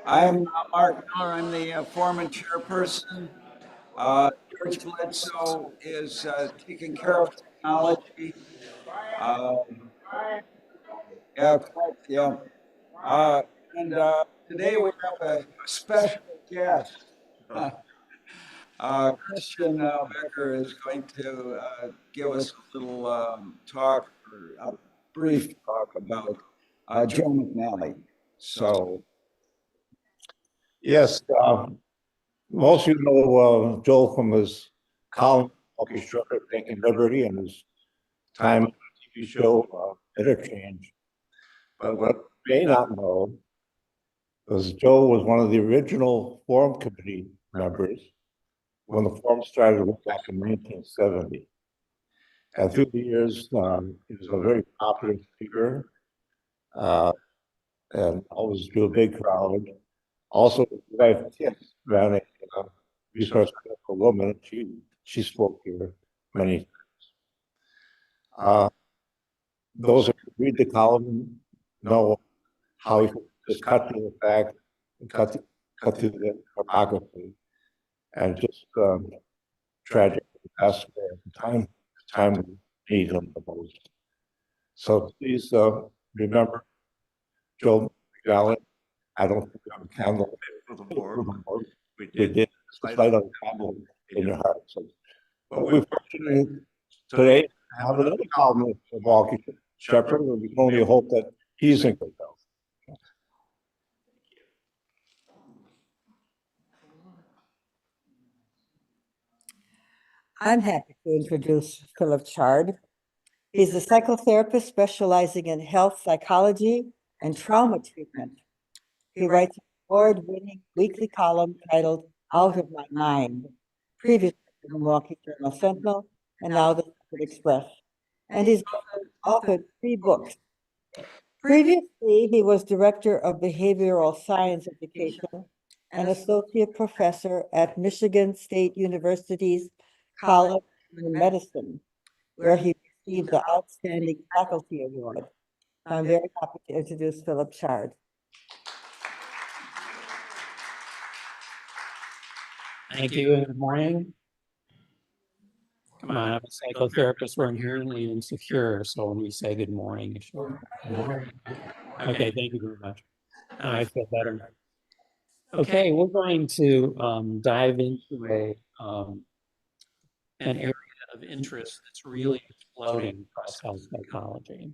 I'm Mark Miller. I'm the foreman chairperson. George Bledsoe is taking care of technology. Uh, yeah, correct, yeah. Uh, and today we have a special guest. Christian Becker is going to give us a little talk, or a brief talk about Joe McNally. So, Yes, most of you know Joel from his column, Orchestra, Taking Liberty, and his time on the TV show, Interchange. But what you may not know is Joe was one of the original Forum Committee members when the Forum started back in 1970. And through the years, he was a very popular speaker uh, and always drew a big crowd. Also, his wife Tiff ran a resource center for women. She spoke here many times. Those who read the column know how he just cut to the fact and cut to the pornography and just tragic passed away at the time we need him the most. So please remember Joe McGowan. I don't think we have a candle. We did light on a candle in your heart. So, but we're fortunate today to have another columnist of Walkie Shepherd, and we can only hope that he's in good health. I'm happy to introduce Philip Chard. He's a psychotherapist specializing in health psychology and trauma treatment. He writes an award-winning weekly column titled Out of My Mind, previously in the Milwaukee Journal Sentinel, and now the Hartford Express. And he's authored 3 books. Previously, he was director of behavioral science education and associate professor at Michigan State University's College of Medicine, where he received the Outstanding Faculty Award. I'm very happy to introduce Philip Chard. Thank you and good morning. Come on, I'm a psychotherapist. We're inherently insecure, so when we say good morning, it's short. Good morning. Okay, thank you very much. I feel better. Okay, we're going to dive into an area of interest that's really exploding across health psychology.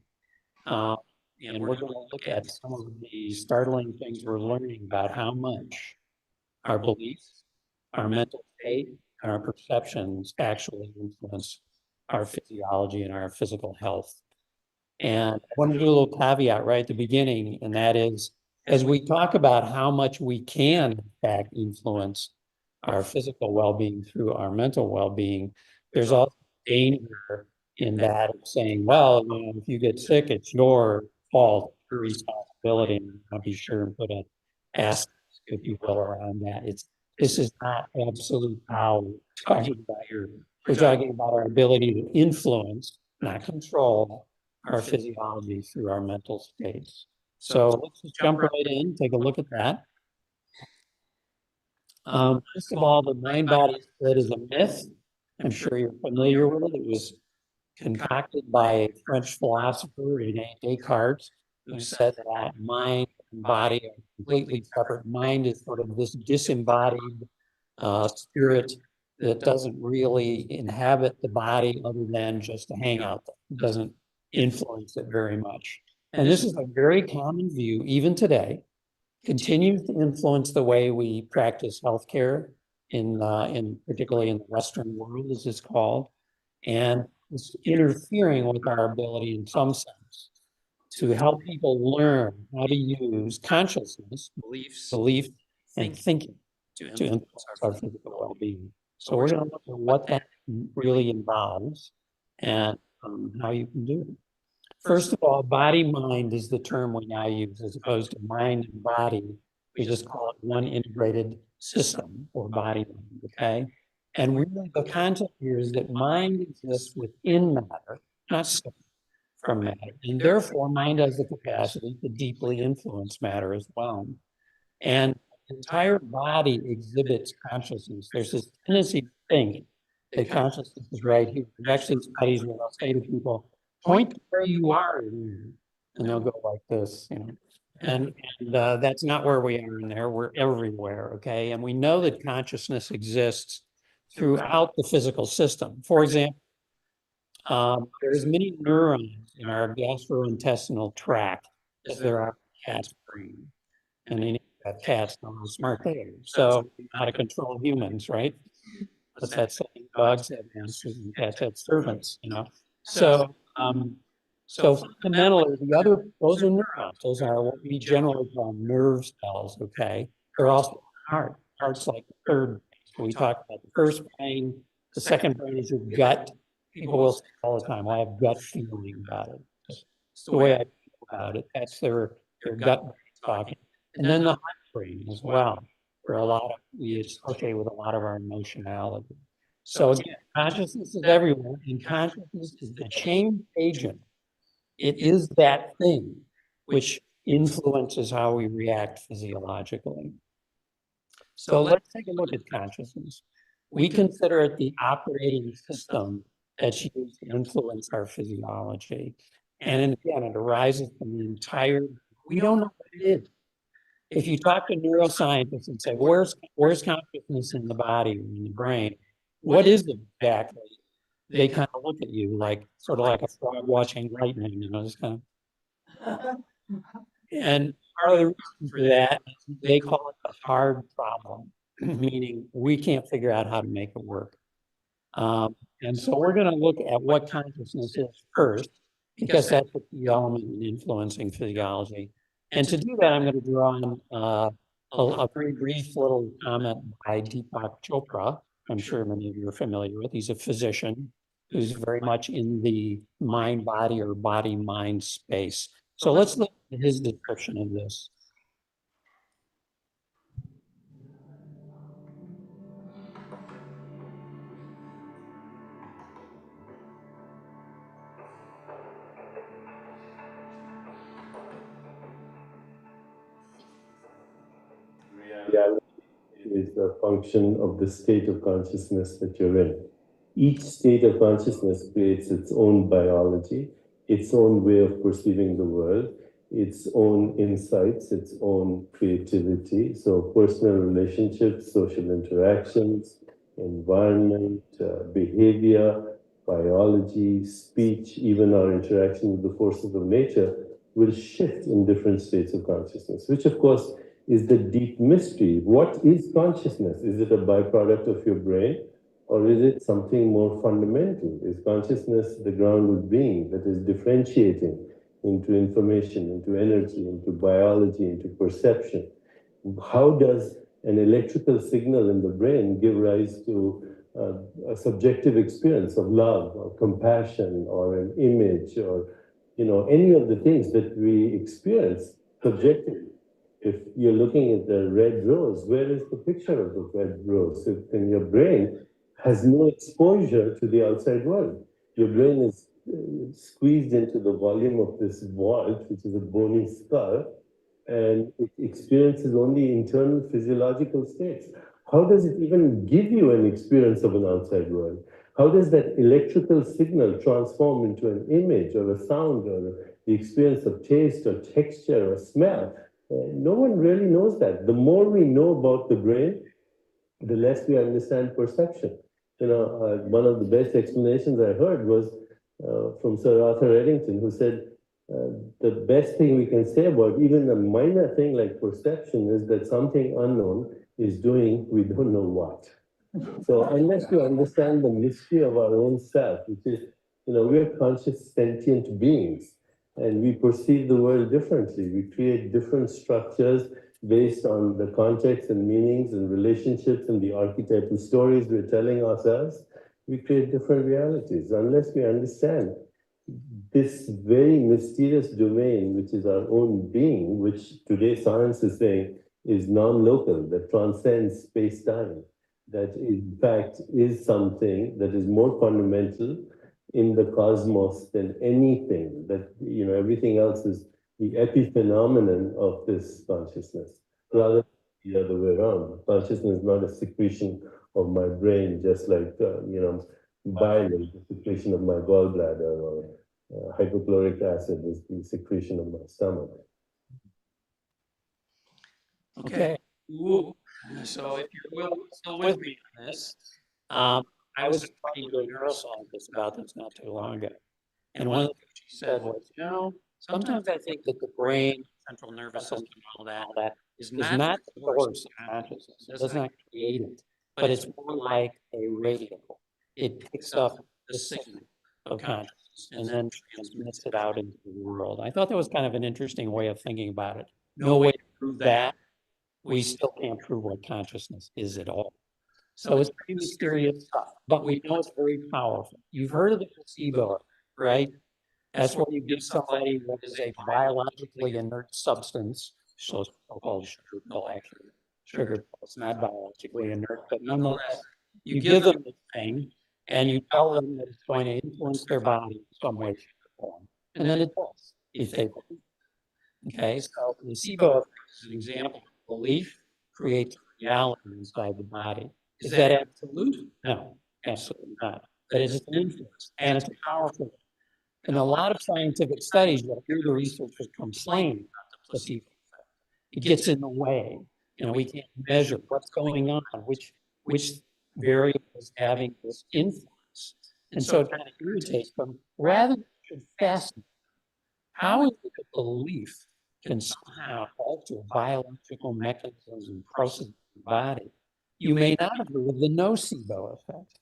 And we're going to look at some of the startling things we're learning about how much our beliefs, our mental state, our perceptions actually influence our physiology and our physical health. And I want to do a little caveat right at the beginning, and that is, as we talk about how much we can, in fact, influence our physical well-being through our mental well-being, there's also danger in that of saying, well, if you get sick, it's your fault, your responsibility, and I'll be sure and put an asterisk, if you will, around that. This is not absolute power. We're talking about our ability to influence, not control, our physiology through our mental states. So let's just jump right in, take a look at that. First of all, the mind-body split is a myth. I'm sure you're familiar with it. It was concocted by a French philosopher, René Descartes, who said that mind and body are completely separate. Mind is sort of this disembodied spirit that doesn't really inhabit the body other than just to hang out there. It doesn't influence it very much. And this is a very common view, even today, continues to influence the way we practice healthcare in particularly in the Western world, as it's called, and it's interfering with our ability in some sense to help people learn how to use consciousness, belief, and thinking to influence our physical well-being. So we're going to look at what that really involves and how you can do it. First of all, body-mind is the term we now use as opposed to mind and body. We just call it one integrated system or body-mind, okay? And really the concept here is that mind exists within matter, not separate from matter. And therefore, mind has the capacity to deeply influence matter as well. And the entire body exhibits consciousness. There's this tendency to think that consciousness is right here. There's actually studies where I'll say to people, point to where you are in here, and they'll go like this, you know. And that's not where we are in there. We're everywhere, okay? And we know that consciousness exists throughout the physical system. For example, there's many neurons in our gastrointestinal tract as there are in cat's brain. And any cats know how smart they are. So how to control humans, right? What's that saying? Dogs have masters and cats have servants, you know? So, so fundamentally, those are neurons. Those are what we generally call nerve cells, okay? They're also heart. Heart's like the third brain. So we talk about the first brain, the second brain is your gut. People will say all the time, well, I have gut feeling about it. It's the way I feel about it. That's their gut brain talking. And then the brain as well, where we associate with a lot of our emotionality. So again, consciousness is everywhere, and consciousness is the change agent. It is that thing which influences how we react physiologically. So let's take a look at consciousness. We consider it the operating system that's used to influence our physiology. And again, it arises from the entire, we don't know what it is. If you talk to neuroscientists and say, where's consciousness in the body or in the brain? What is it exactly? They kind of look at you like, sort of like a frog watching lightning, you know, this kind of. And part of the reason for that, they call it a hard problem, meaning we can't figure out how to make it work. And so we're going to look at what consciousness is first, because that's the key element in influencing physiology. And to do that, I'm going to draw on a very brief little comment by Deepak Chopra. I'm sure many of you are familiar with. He's a physician who's very much in the mind-body or body-mind space. So let's look at his description of this. Reality is a function of the state of consciousness that you're in. Each state of consciousness creates its own biology, its own way of perceiving the world, its own insights, its own creativity. So personal relationships, social interactions, environment, behavior, biology, speech, even our interaction with the forces of nature will shift in different states of consciousness, which of course is the deep mystery. What is consciousness? Is it a byproduct of your brain? Or is it something more fundamental? Is consciousness the grounded being that is differentiating into information, into energy, into biology, into perception? How does an electrical signal in the brain give rise to a subjective experience of love or compassion or an image or any of the things that we experience subjectively? If you're looking at the red rose, where is the picture of the red rose? If in your brain has no exposure to the outside world. Your brain is squeezed into the volume of this vault, which is a bony skull, and it experiences only internal physiological states. How does it even give you an experience of an outside world? How does that electrical signal transform into an image or a sound or the experience of taste or texture or smell? No one really knows that. The more we know about the brain, the less we understand perception. One of the best explanations I heard was from Sir Arthur Eddington, who said, the best thing we can say about even a minor thing like perception is that something unknown is doing we don't know what. So unless we understand the mystery of our own self, which is, we're conscious sentient beings, and we perceive the world differently. We create different structures based on the context and meanings and relationships and the archetypal stories we're telling ourselves. We create different realities. Unless we understand this very mysterious domain, which is our own being, which today science is saying is non-local, that transcends space-time, that in fact is something that is more fundamental in the cosmos than anything, that everything else is the epiphenomenon of this consciousness, rather the other way around. Consciousness is not a secretion of my brain, just like, bile is the secretion of my gallbladder, or hypochloric acid is the secretion of my stomach. Okay. Ooh. So if you're still with me on this, I was talking to a neuroscientist about this not too long ago. And one of the things she said was, sometimes I think that the brain, central nervous system, and all that is not the source of consciousness. It does not create it, but it's more like a radio. It picks up the signal of consciousness and then transmits it out into the world. I thought that was kind of an interesting way of thinking about it. No way to prove that. We still can't prove what consciousness is at all. So it's pretty mysterious stuff, but we know it's very powerful. You've heard of the placebo, right? That's where you give somebody what is a biologically inert substance, so-called sugar pill, actually. Sugar pill, it's not biologically inert, but nonetheless, you give them this thing and you tell them that it's going to influence their body in some way, shape, or form. And then it does, if they believe. Okay, so placebo is an example of belief creates reality inside the body. Is that absolute? No, absolutely not. But it's an influence, and it's powerful. In a lot of scientific studies, you'll hear the researchers complain about the placebo effect. It gets in the way. We can't measure what's going on, which variable is having this influence. And so it kind of irritates them. Rather than it should fascinate. How is it that belief can somehow alter biological mechanisms and processes in the body? You may not agree with the nocebo effect.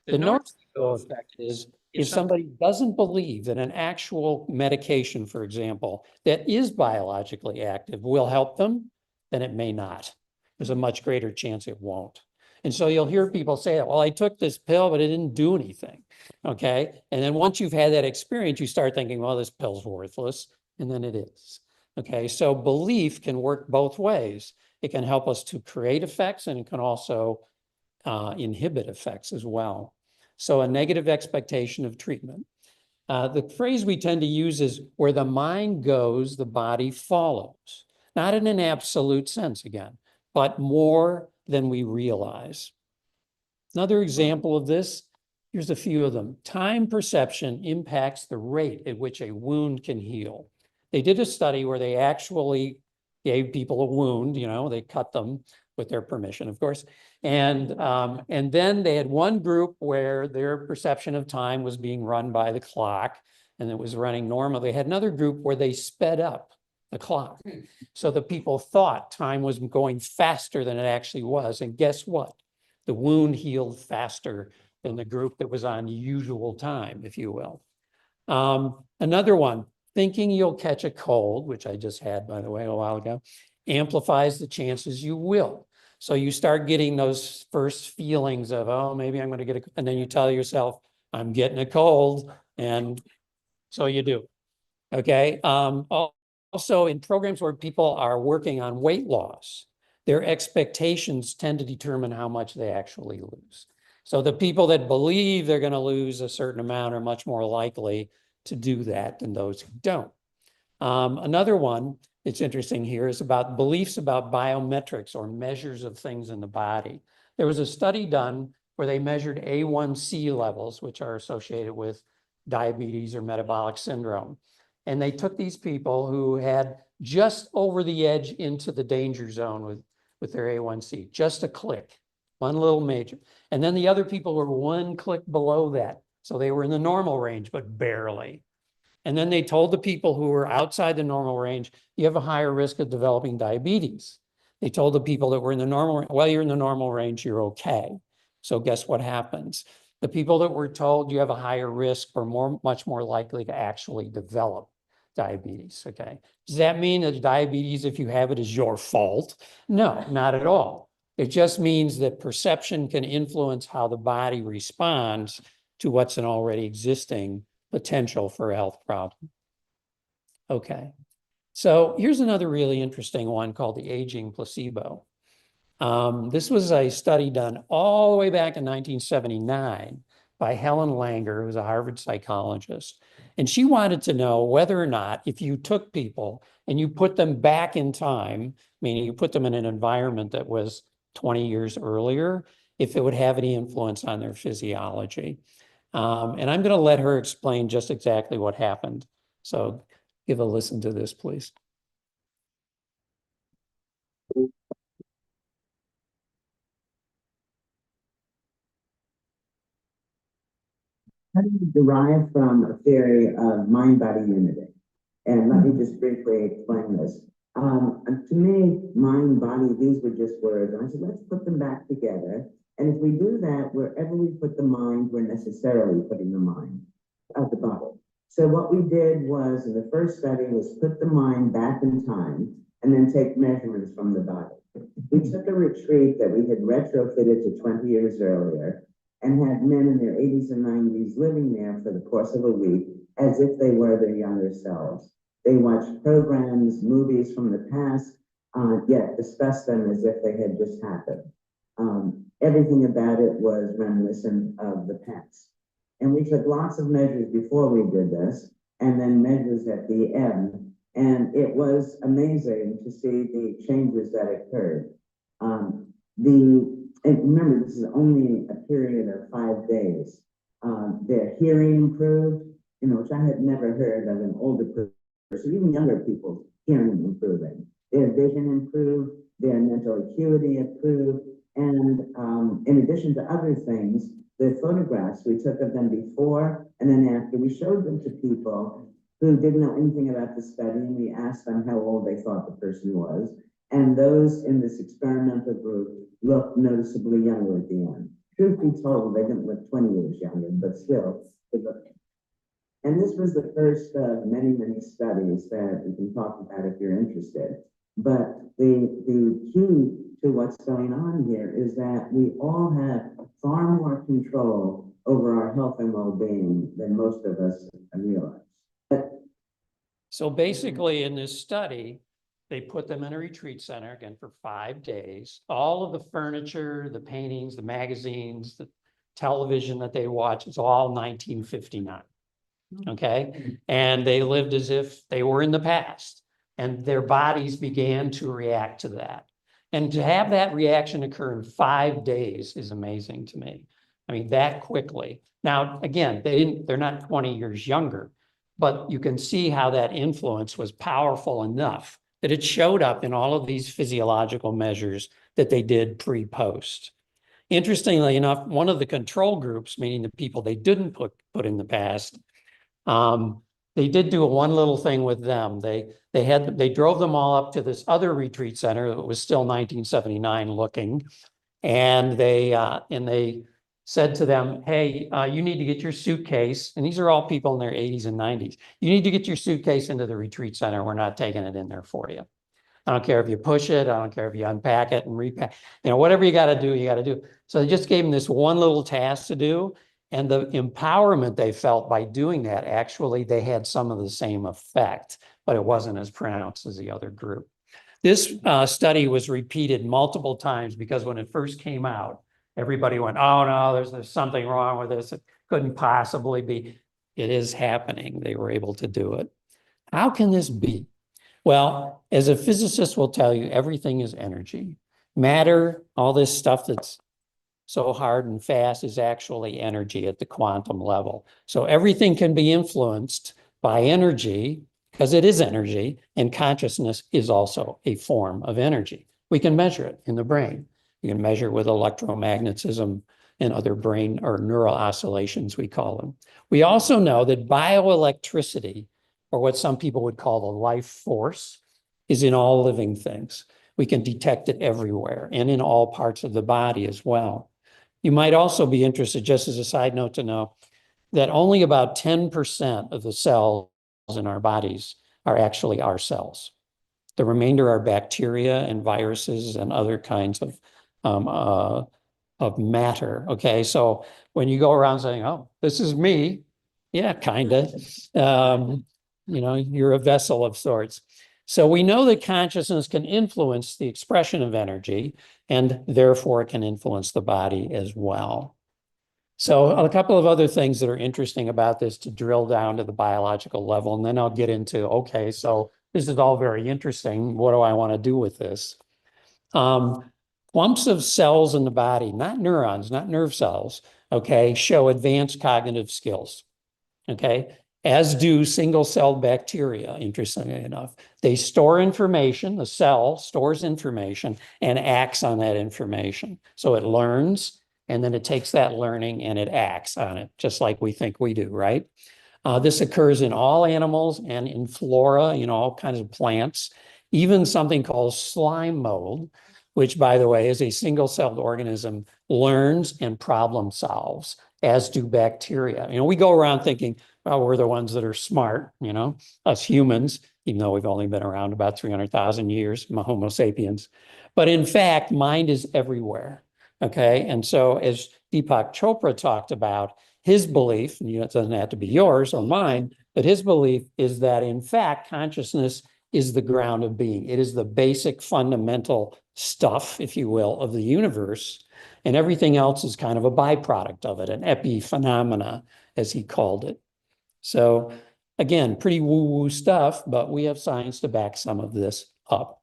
The nocebo effect is if somebody doesn't believe that an actual medication, for example, that is biologically active will help them, then it may not. There's a much greater chance it won't. And so you'll hear people say, well, I took this pill, but it didn't do anything. Okay. And then once you've had that experience, you start thinking, well, this pill's worthless. And then it is. Okay. So belief can work both ways. It can help us to create effects, and it can also inhibit effects as well. So a negative expectation of treatment. The phrase we tend to use is where the mind goes, the body follows. Not in an absolute sense again, but more than we realize. Another example of this, here's a few of them. Time perception impacts the rate at which a wound can heal. They did a study where they actually gave people a wound, they cut them with their permission, of course. And then they had one group where their perception of time was being run by the clock and it was running normally. They had another group where they sped up the clock. So the people thought time was going faster than it actually was. And guess what? The wound healed faster than the group that was on usual time, if you will. Another one, thinking you'll catch a cold, which I just had, by the way, a while ago, amplifies the chances you will. So you start getting those first feelings of, oh, maybe I'm going to get a, and then you tell yourself, I'm getting a cold. And so you do. Okay. Also in programs where people are working on weight loss, their expectations tend to determine how much they actually lose. So the people that believe they're going to lose a certain amount are much more likely to do that than those who don't. Another one that's interesting here is about beliefs about biometrics or measures of things in the body. There was a study done where they measured A1C levels, which are associated with diabetes or metabolic syndrome. And they took these people who had just over the edge into the danger zone with their A1C, just a click, one little major. And then the other people were one click below that. So they were in the normal range, but barely. And then they told the people who were outside the normal range, you have a higher risk of developing diabetes. They told the people that were in the normal, well, you're in the normal range, you're okay. So guess what happens? The people that were told you have a higher risk are much more likely to actually develop diabetes, okay? Does that mean that diabetes, if you have it, is your fault? No, not at all. It just means that perception can influence how the body responds to what's an already existing potential for a health problem. Okay, so here's another really interesting one called the aging placebo. This was a study done all the way back in 1979 by Helen Langer, who's a Harvard psychologist. And she wanted to know whether or not if you took people and you put them back in time, meaning you put them in an environment that was 20 years earlier, if it would have any influence on their physiology. And I'm going to let her explain just exactly what happened. So give a listen to this, please. Study derived from a theory of mind-body unity. And let me just briefly explain this. To me, mind, body, these were just words. And I said, let's put them back together. And if we do that, wherever we put the mind, we're necessarily putting the mind of the body. So what we did was, in the first study, was put the mind back in time and then take measurements from the body. We took a retreat that we had retrofitted to 20 years earlier and had men in their 80s and 90s living there for the course of a week as if they were their younger selves. They watched programs, movies from the past, yet discussed them as if they had just happened. Everything about it was reminiscent of the past. And we took lots of measures before we did this, and then measures at the end. And it was amazing to see the changes that occurred. And remember, this is only a period of 5 days. Their hearing improved, which I had never heard of an older person, even younger people's hearing improving. Their vision improved, their mental acuity improved, and in addition to other things, the photographs we took of them before and then after, we showed them to people who didn't know anything about the study, and we asked them how old they thought the person was. And those in this experimental group looked noticeably younger at the end. Truth be told, they didn't look 20 years younger, but still, they looked. And this was the first of many, many studies that we can talk about if you're interested. But the key to what's going on here is that we all have far more control over our health and well-being than most of us realize. So basically in this study, they put them in a retreat center again for 5 days. All of the furniture, the paintings, the magazines, the television that they watch, it's all 1959. Okay. And they lived as if they were in the past, and their bodies began to react to that. And to have that reaction occur in 5 days is amazing to me. I mean, that quickly. Now, again, they're not 20 years younger, but you can see how that influence was powerful enough that it showed up in all of these physiological measures that they did pre-post. Interestingly enough, one of the control groups, meaning the people they didn't put in the past, they did do one little thing with them. They drove them all up to this other retreat center that was still 1979 looking, and they said to them, hey, you need to get your suitcase, and these are all people in their 80s and 90s. You need to get your suitcase into the retreat center. We're not taking it in there for you. I don't care if you push it. I don't care if you unpack it and repack. Whatever you got to do, you got to do. So they just gave them this one little task to do. And the empowerment they felt by doing that, actually, they had some of the same effect, but it wasn't as pronounced as the other group. This study was repeated multiple times because when it first came out, everybody went, oh no, there's something wrong with this. It couldn't possibly be. It is happening. They were able to do it. How can this be? Well, as a physicist will tell you, everything is energy. Matter, all this stuff that's so hard and fast is actually energy at the quantum level. So everything can be influenced by energy because it is energy, and consciousness is also a form of energy. We can measure it in the brain. You can measure it with electromagnetism and other brain or neural oscillations, we call them. We also know that bioelectricity, or what some people would call the life force, is in all living things. We can detect it everywhere and in all parts of the body as well. You might also be interested, just as a side note, to know that only about 10% of the cells in our bodies are actually our cells. The remainder are bacteria and viruses and other kinds of matter. Okay, so when you go around saying, "Oh, this is me," yeah, kind of. You're a vessel of sorts. So we know that consciousness can influence the expression of energy, and therefore it can influence the body as well. So a couple of other things that are interesting about this to drill down to the biological level, and then I'll get into, okay, so this is all very interesting. What do I want to do with this? Clumps of cells in the body, not neurons, not nerve cells, okay, show advanced cognitive skills, okay, as do single-celled bacteria, interestingly enough. They store information, the cell stores information and acts on that information. So it learns, and then it takes that learning and it acts on it, just like we think we do, right? This occurs in all animals and in flora, all kinds of plants, even something called slime mold, which, by the way, is a single-celled organism, learns and problem solves, as do bacteria. We go around thinking, well, we're the ones that are smart, us humans, even though we've only been around about 300,000 years, Homo sapiens. But in fact, mind is everywhere, okay? And so as Deepak Chopra talked about, his belief, and it doesn't have to be yours or mine, but his belief is that, in fact, consciousness is the ground of being. It is the basic fundamental stuff, if you will, of the universe, and everything else is kind of a byproduct of it, an epiphenomena, as he called it. So again, pretty woo-woo stuff, but we have science to back some of this up.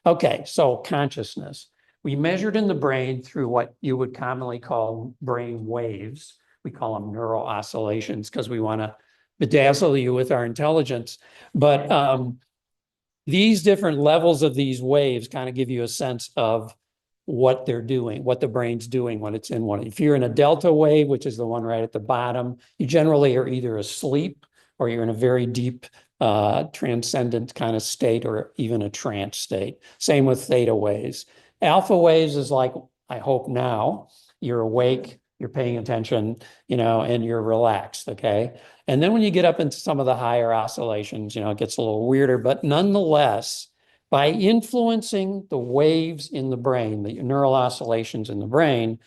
Okay, so consciousness. We measured in the brain through what you would commonly call brain waves. We call them neural oscillations because we want to bedazzle you with our intelligence. But these different levels of these waves kind of give you a sense of what they're doing, what the brain's doing when it's in one. If you're in a delta wave, which is the one right at the bottom, you generally are either asleep or you're in a very deep transcendent kind of state or even a trance state. Same with theta waves. Alpha waves is like, I hope now, you're awake, you're paying attention, and you're relaxed, okay? And then when you get up into some of the higher oscillations, it gets a little weirder, but nonetheless, by influencing the waves in the brain, the neural oscillations in the brain,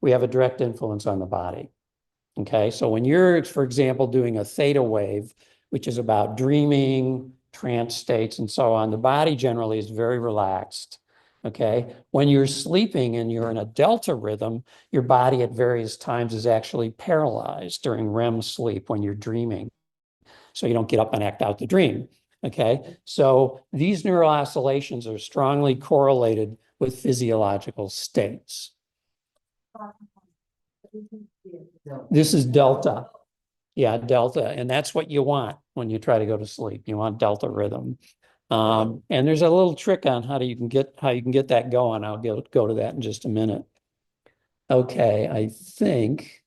we have a direct influence on the body, okay? So when you're, for example, doing a theta wave, which is about dreaming, trance states, and so on, the body generally is very relaxed. Okay. When you're sleeping and you're in a delta rhythm, your body at various times is actually paralyzed during REM sleep when you're dreaming. So you don't get up and act out the dream. Okay. So these neural oscillations are strongly correlated with physiological states. This is delta. Yeah, delta. And that's what you want when you try to go to sleep. You want delta rhythm. And there's a little trick on how you can get that going. I'll go to that in just a minute. Okay, I think,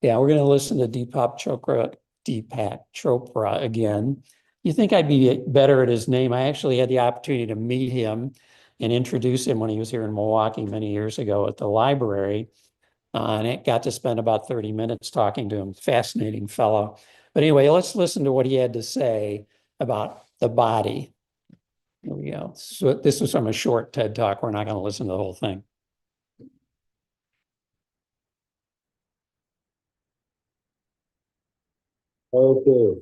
yeah, we're going to listen to Deepak Chopra again. You think I'd be better at his name? I actually had the opportunity to meet him and introduce him when he was here in Milwaukee many years ago at the library. And I got to spend about 30 minutes talking to him. Fascinating fellow. But anyway, let's listen to what he had to say about the body. Here we go. So this was from a short TED Talk. We're not going to listen to the whole thing. Okay.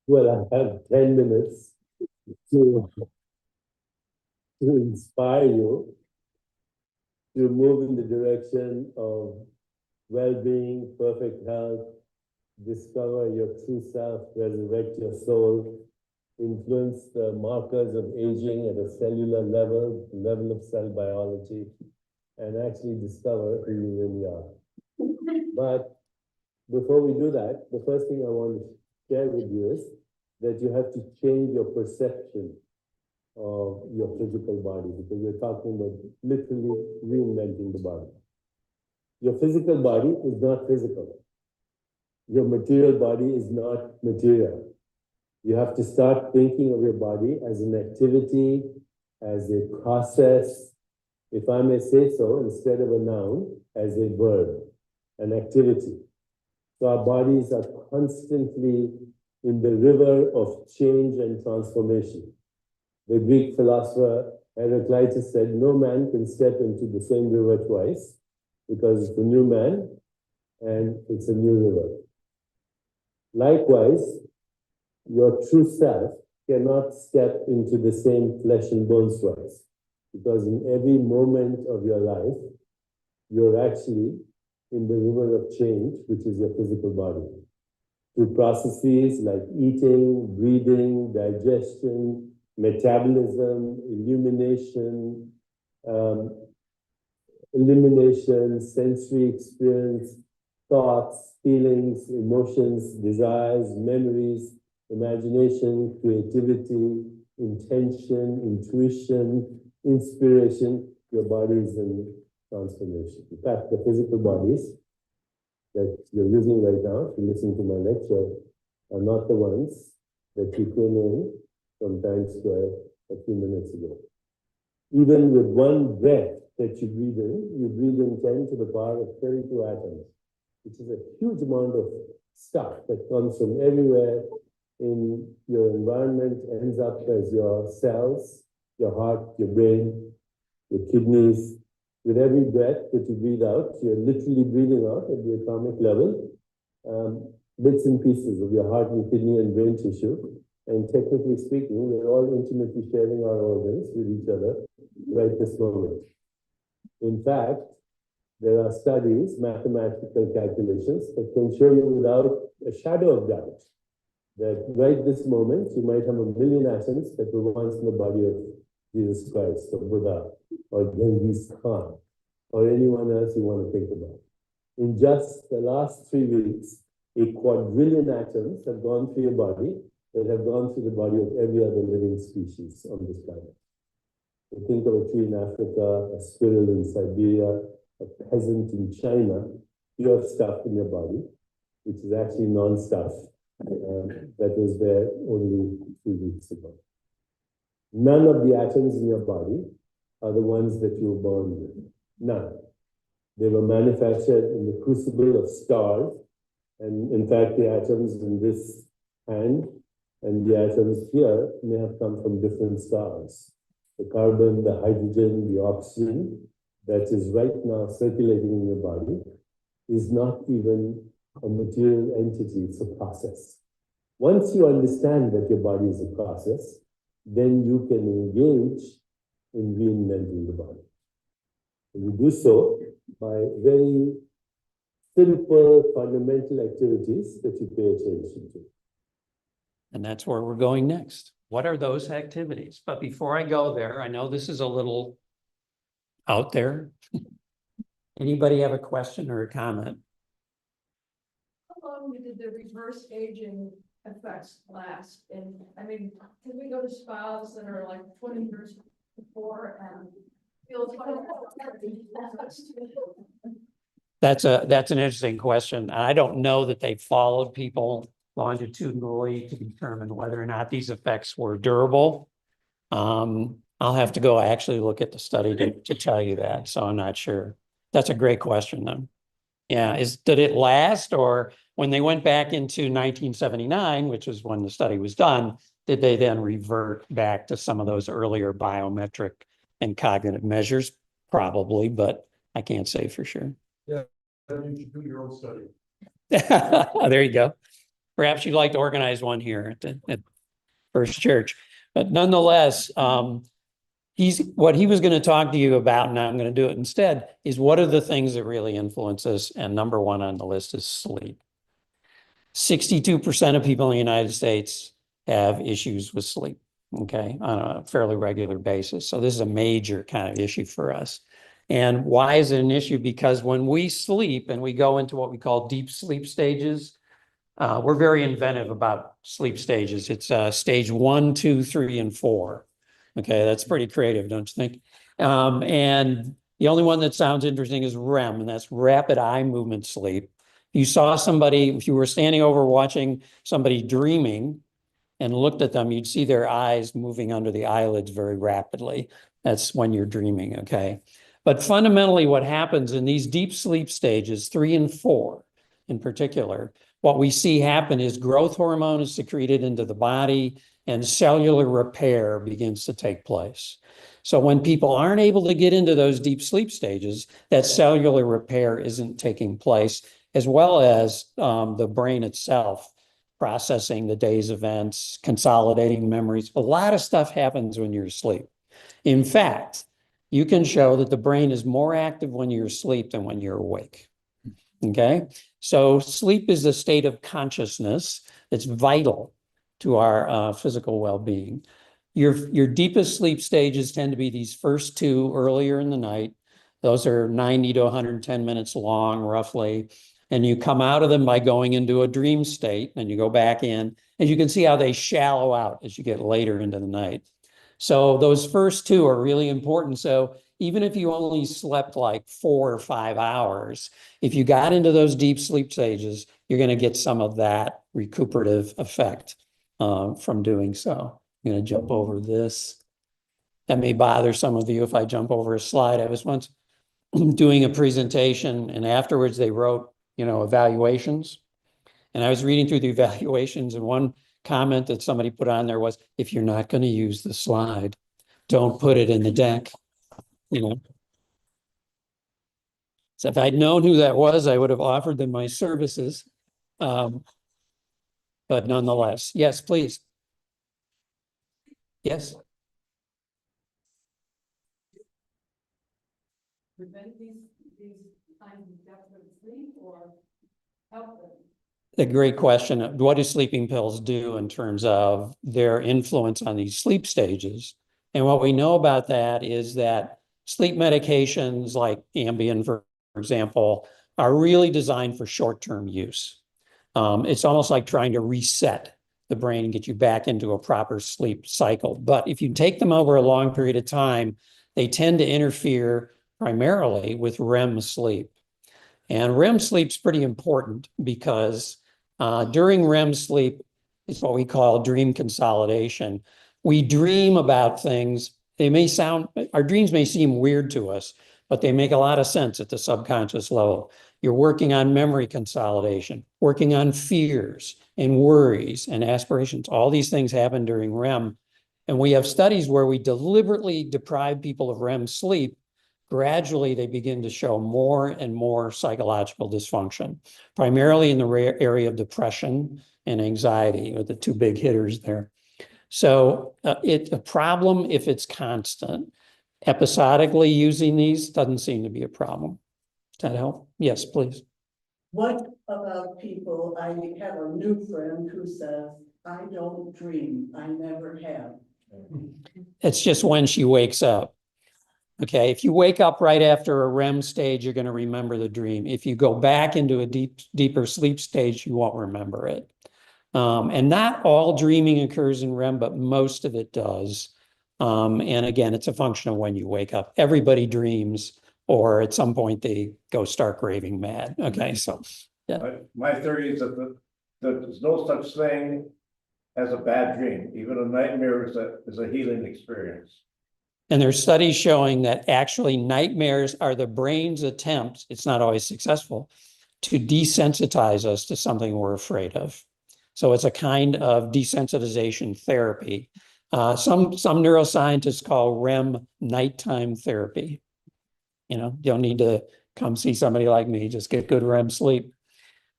Well, I have 10 minutes to inspire you to move in the direction of well-being, perfect health, discover your true self, resurrect your soul, influence the markers of aging at a cellular level, level of cell biology, and actually discover who you really are. But before we do that, the first thing I want to share with you is that you have to change your perception of your physical body, because we're talking about literally reinventing the body. Your physical body is not physical. Your material body is not material. You have to start thinking of your body as an activity, as a process, if I may say so, instead of a noun, as a verb, an activity. So our bodies are constantly in the river of change and transformation. The Greek philosopher Heraclitus said, no man can step into the same river twice, because it's a new man and it's a new river. Likewise, your true self cannot step into the same flesh and bones twice, because in every moment of your life, you're actually in the river of change, which is your physical body. Through processes like eating, breathing, digestion, metabolism, elimination, sensory experience, thoughts, feelings, emotions, desires, memories, imagination, creativity, intention, intuition, inspiration, your body is in transformation. In fact, the physical bodies that you're using right now, if you listen to my lecture, are not the ones that you came in from Times Square a few minutes ago. Even with one breath that you breathe in 10 to the power of 32 atoms, which is a huge amount of stuff that comes from everywhere in your environment, ends up as your cells, your heart, your brain, your kidneys. With every breath that you breathe out, you're literally breathing out at the atomic level, bits and pieces of your heart and kidney and brain tissue. And technically speaking, we're all intimately sharing our organs with each other right this moment. In fact, there are studies, mathematical calculations that can show you without a shadow of doubt that right this moment, you might have 1 million atoms that were once in the body of Jesus Christ or Buddha or Genghis Khan or anyone else you want to think about. In just the last 3 weeks, a quadrillion atoms have gone through your body that have gone through the body of every other living species on this planet. You think of a tree in Africa, a squirrel in Siberia, a peasant in China. You have stuff in your body, which is actually non-stuff that was there only 2 weeks ago. None of the atoms in your body are the ones that you were born with. None. They were manufactured in the crucible of stars. And in fact, the atoms in this hand and the atoms here may have come from different stars. The carbon, the hydrogen, the oxygen that is right now circulating in your body is not even a material entity, it's a process. Once you understand that your body is a process, then you can engage in reinventing the body. And you do so by very simple, fundamental activities that you pay attention to. And that's where we're going next. What are those activities? But before I go there, I know this is a little out there. Anybody have a question or a comment? How long did the reverse aging effects last? And I mean, can we go to spas that are like 20 years before and feel 20 That's an interesting question. I don't know that they followed people longitudinally to determine whether or not these effects were durable. I'll have to go actually look at the study to tell you that. So I'm not sure. That's a great question though. Yeah, did it last, or when they went back into 1979, which was when the study was done, did they then revert back to some of those earlier biometric and cognitive measures? Probably, but I can't say for sure. Yeah, you should do your own study. There you go. Perhaps you'd like to organize one here at First Church. But nonetheless, what he was going to talk to you about, and I'm going to do it instead, is what are the things that really influence us? And number one on the list is sleep. 62% of people in the United States have issues with sleep, okay, on a fairly regular basis. So this is a major kind of issue for us. And why is it an issue? Because when we sleep and we go into what we call deep sleep stages, we're very inventive about sleep stages. It's stage 1, 2, 3, and 4. Okay, that's pretty creative, don't you think? And the only one that sounds interesting is REM, and that's rapid eye movement sleep. You saw somebody, if you were standing over watching somebody dreaming and looked at them, you'd see their eyes moving under the eyelids very rapidly. That's when you're dreaming, okay? But fundamentally, what happens in these deep sleep stages, 3 and 4 in particular, what we see happen is growth hormone is secreted into the body and cellular repair begins to take place. So when people aren't able to get into those deep sleep stages, that cellular repair isn't taking place, as well as the brain itself processing the day's events, consolidating memories. A lot of stuff happens when you're asleep. In fact, you can show that the brain is more active when you're asleep than when you're awake. Okay, so sleep is a state of consciousness that's vital to our physical well-being. Your deepest sleep stages tend to be these first two earlier in the night. Those are 90 to 110 minutes long, roughly. And you come out of them by going into a dream state, and you go back in. And you can see how they shallow out as you get later into the night. So those first two are really important. So even if you only slept like 4 or 5 hours, if you got into those deep sleep stages, you're going to get some of that recuperative effect from doing so. I'm going to jump over this. That may bother some of you if I jump over a slide. I was once doing a presentation, and afterwards they wrote, evaluations. And I was reading through the evaluations, and one comment that somebody put on there was, if you're not going to use the slide, don't put it in the deck. So if I'd known who that was, I would have offered them my services. But nonetheless, yes, please. Yes. Prevent these kinds of deficit sleep or help them? A great question. What do sleeping pills do in terms of their influence on these sleep stages? And what we know about that is that sleep medications like Ambien, for example, are really designed for short-term use. It's almost like trying to reset the brain and get you back into a proper sleep cycle. But if you take them over a long period of time, they tend to interfere primarily with REM sleep. And REM sleep's pretty important because during REM sleep, it's what we call dream consolidation. We dream about things. Our dreams may seem weird to us, but they make a lot of sense at the subconscious level. You're working on memory consolidation, working on fears and worries and aspirations. All these things happen during REM. And we have studies where we deliberately deprive people of REM sleep. Gradually, they begin to show more and more psychological dysfunction, primarily in the area of depression and anxiety, are the two big hitters there. So it's a problem if it's constant. Episodically using these doesn't seem to be a problem. Does that help? Yes, please. What about people, I have a new friend who says, I don't dream, I never have. It's just when she wakes up. Okay, if you wake up right after a REM stage, you're going to remember the dream. If you go back into a deeper sleep stage, you won't remember it. And not all dreaming occurs in REM, but most of it does. And again, it's a function of when you wake up. Everybody dreams, or at some point they go stark raving mad. Okay, so yeah. My theory is that there's no such thing as a bad dream. Even a nightmare is a healing experience. And there's studies showing that actually nightmares are the brain's attempt, it's not always successful, to desensitize us to something we're afraid of. So it's a kind of desensitization therapy. Some neuroscientists call REM nighttime therapy. You don't need to come see somebody like me, just get good REM sleep.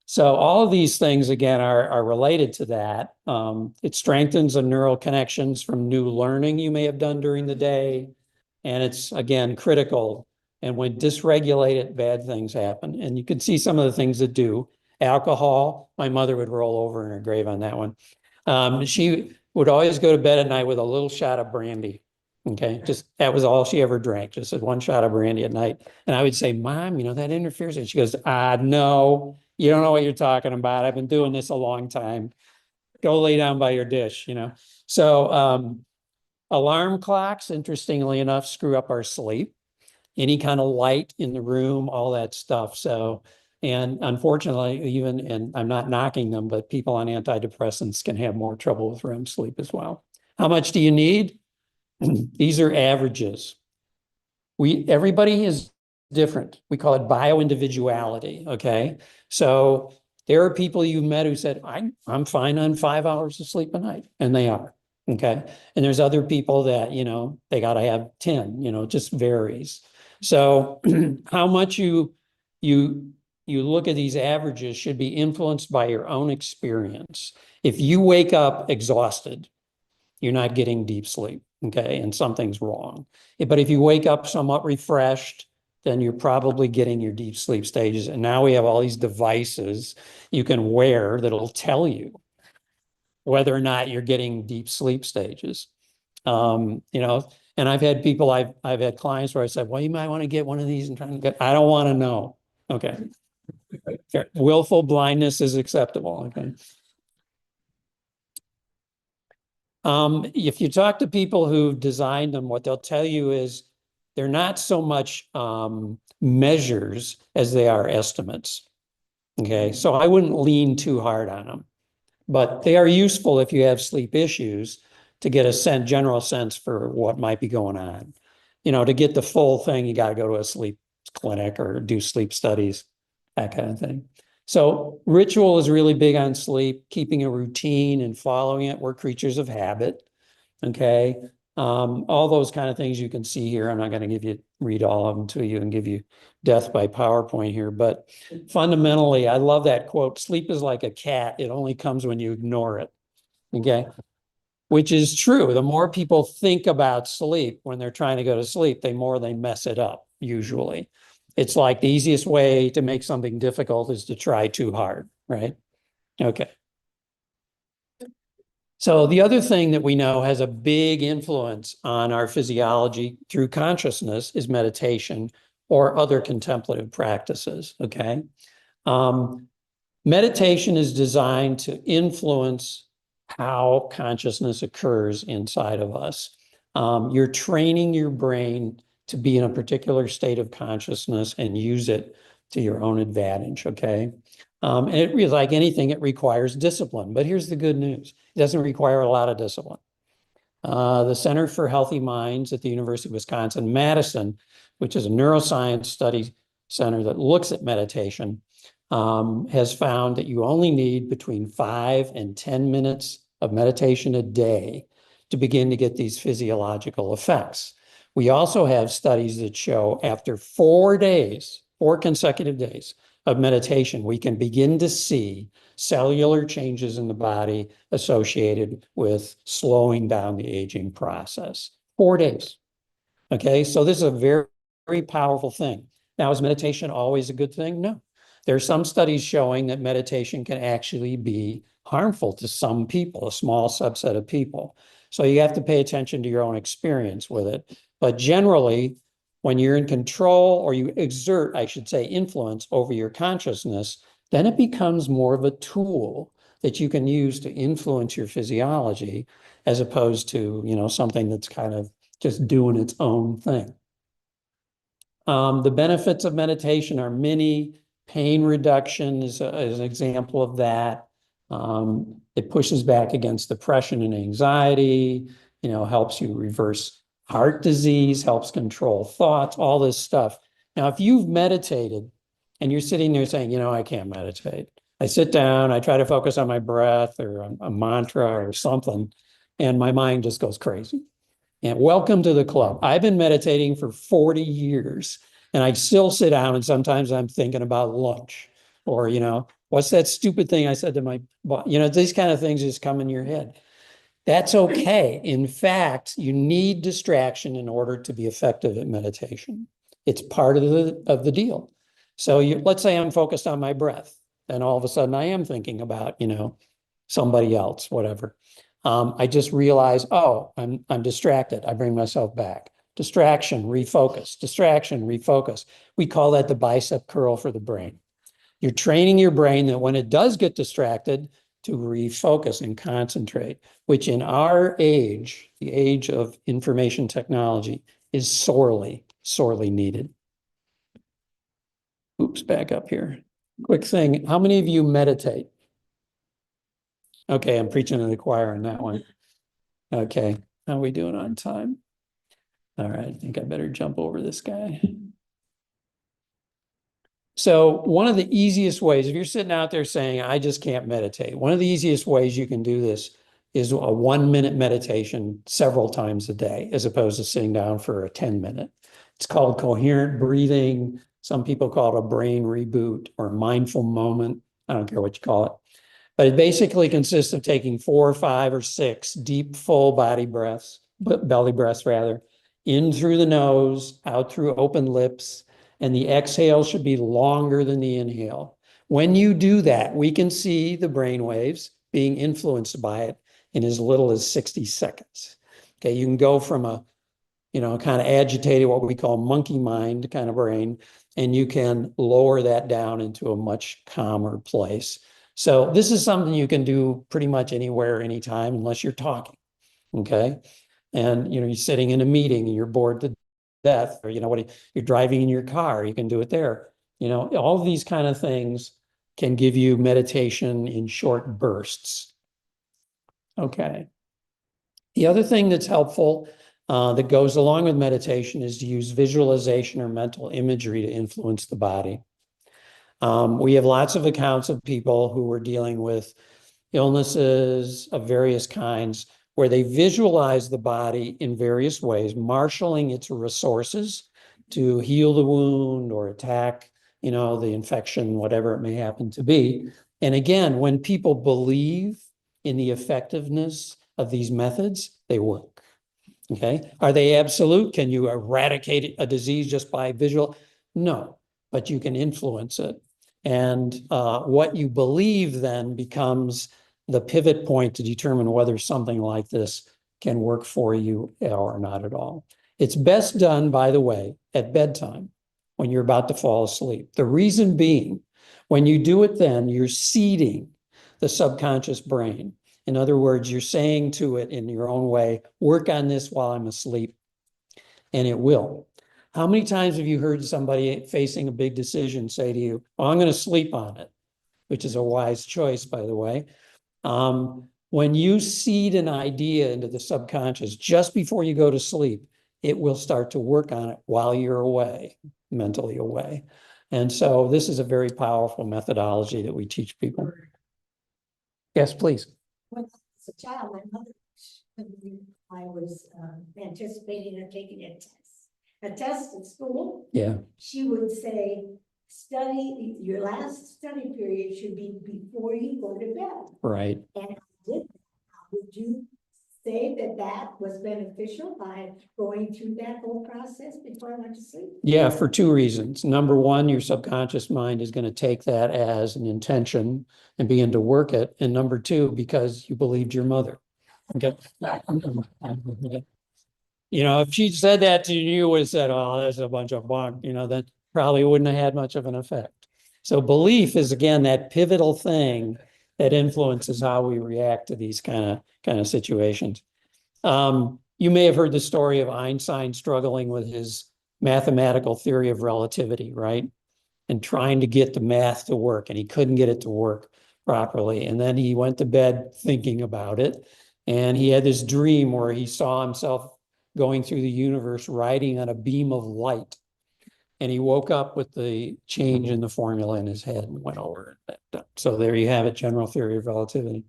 So all of these things, again, are related to that. It strengthens the neural connections from new learning you may have done during the day. And it's, again, critical. And when dysregulated, bad things happen. And you can see some of the things that do. Alcohol, my mother would roll over in her grave on that one. She would always go to bed at night with a little shot of brandy. Okay, that was all she ever drank, just one shot of brandy at night. And I would say, Mom, that interferes. And she goes, no, you don't know what you're talking about. I've been doing this a long time. Go lay down by your dish, So alarm clocks, interestingly enough, screw up our sleep. Any kind of light in the room, all that stuff. So, and unfortunately, and I'm not knocking them, but people on antidepressants can have more trouble with REM sleep as well. How much do you need? These are averages. Everybody is different. We call it bio-individuality, okay? So there are people you've met who said, I'm fine on 5 hours of sleep a night, and they are, okay? And there's other people that, they got to have 10, it just varies. So how much you look at these averages should be influenced by your own experience. If you wake up exhausted, you're not getting deep sleep. okay, and something's wrong. But if you wake up somewhat refreshed, then you're probably getting your deep sleep stages. And now we have all these devices you can wear that'll tell you whether or not you're getting deep sleep stages. And I've had people, I've had clients where I said, well, you might want to get one of these and try to get, I don't want to know. Okay. Willful blindness is acceptable. Okay. If you talk to people who designed them, what they'll tell you is they're not so much measures as they are estimates. Okay, so I wouldn't lean too hard on them, but they are useful if you have sleep issues to get a general sense for what might be going on. To get the full thing, you got to go to a sleep clinic or do sleep studies, that kind of thing. So ritual is really big on sleep, keeping a routine and following it. We're creatures of habit. Okay. All those kind of things you can see here. I'm not going to read all of them to you and give you death by PowerPoint here, but fundamentally, I love that quote, sleep is like a cat. It only comes when you ignore it. Okay. Which is true. The more people think about sleep when they're trying to go to sleep, the more they mess it up, usually. It's like the easiest way to make something difficult is to try too hard, right? Okay. So the other thing that we know has a big influence on our physiology through consciousness is meditation or other contemplative practices, okay? Meditation is designed to influence how consciousness occurs inside of us. You're training your brain to be in a particular state of consciousness and use it to your own advantage, okay? And it like anything, it requires discipline. But here's the good news. It doesn't require a lot of discipline. The Center for Healthy Minds at the University of Wisconsin-Madison, which is a neuroscience study center that looks at meditation, has found that you only need between 5 and 10 minutes of meditation a day to begin to get these physiological effects. We also have studies that show after 4 consecutive days of meditation, we can begin to see cellular changes in the body associated with slowing down the aging process. 4 days. Okay, so this is a very, very powerful thing. Now, is meditation always a good thing? No. There are some studies showing that meditation can actually be harmful to some people, a small subset of people. So you have to pay attention to your own experience with it. But generally, when you're in control or you exert, I should say, influence over your consciousness, then it becomes more of a tool that you can use to influence your physiology as opposed to, something that's kind of just doing its own thing. The benefits of meditation are many. Pain reduction is an example of that. It pushes back against depression and anxiety, helps you reverse heart disease, helps control thoughts, all this stuff. Now, if you've meditated and you're sitting there saying, I can't meditate. I sit down, I try to focus on my breath or a mantra or something, and my mind just goes crazy. And welcome to the club. I've been meditating for 40 years and I still sit down and sometimes I'm thinking about lunch or, what's that stupid thing I said to my boss? These kind of things just come in your head. That's okay. In fact, you need distraction in order to be effective at meditation. It's part of the deal. So let's say I'm focused on my breath and all of a sudden I am thinking about, somebody else, whatever. I just realize, I'm distracted. I bring myself back. Distraction, refocus, distraction, refocus. We call that the bicep curl for the brain. You're training your brain that when it does get distracted, to refocus and concentrate, which in our age, the age of information technology, is sorely, sorely needed. Oops, back up here. Quick thing, how many of you meditate? Okay, I'm preaching to the choir on that one. Okay, how are we doing on time? All right, I think I better jump over this guy. So one of the easiest ways, if you're sitting out there saying, I just can't meditate, one of the easiest ways you can do this is a 1-minute meditation several times a day, as opposed to sitting down for a 10-minute. It's called coherent breathing. Some people call it a brain reboot or mindful moment. I don't care what you call it. But it basically consists of taking 4, 5, or 6 deep, full body breaths, belly breaths rather, in through the nose, out through open lips, and the exhale should be longer than the inhale. When you do that, we can see the brain waves being influenced by it in as little as 60 seconds. Okay, you can go from a, kind of agitated, what we call monkey mind kind of brain, and you can lower that down into a much calmer place. So this is something you can do pretty much anywhere, anytime, unless you're talking, okay? And, you're sitting in a meeting and you're bored to death, or, you're driving in your car, you can do it there. All of these kind of things can give you meditation in short bursts. Okay. The other thing that's helpful that goes along with meditation is to use visualization or mental imagery to influence the body. We have lots of accounts of people who were dealing with illnesses of various kinds where they visualize the body in various ways, marshaling its resources to heal the wound or attack, the infection, whatever it may happen to be. And again, when people believe in the effectiveness of these methods, they work. Okay. Are they absolute? Can you eradicate a disease just by visual? No, but you can influence it. And what you believe then becomes the pivot point to determine whether something like this can work for you or not at all. It's best done, by the way, at bedtime when you're about to fall asleep. The reason being, when you do it then, you're seeding the subconscious brain. In other words, you're saying to it in your own way, work on this while I'm asleep, and it will. How many times have you heard somebody facing a big decision say to you, oh, I'm going to sleep on it, which is a wise choice, by the way. When you seed an idea into the subconscious just before you go to sleep, it will start to work on it while you're away, mentally away. And so this is a very powerful methodology that we teach people. Yes, please. When I was a child, my mother, I was anticipating her taking a test at school. Yeah. She would say, study, your last study period should be before you go to bed. Right. And I did that. Would you say that that was beneficial by going through that whole process before I went to sleep? Yeah, for two reasons. Number one, your subconscious mind is going to take that as an intention and begin to work it. And number two, because you believed your mother. Okay. If she said that to you, would have said, oh, there's a bunch of bunk, that probably wouldn't have had much of an effect. So belief is, again, that pivotal thing that influences how we react to these kind of situations. You may have heard the story of Einstein struggling with his mathematical theory of relativity, right? And trying to get the math to work, and he couldn't get it to work properly. And then he went to bed thinking about it. And he had this dream where he saw himself going through the universe riding on a beam of light. And he woke up with the change in the formula in his head and went over it. So there you have it, general theory of relativity.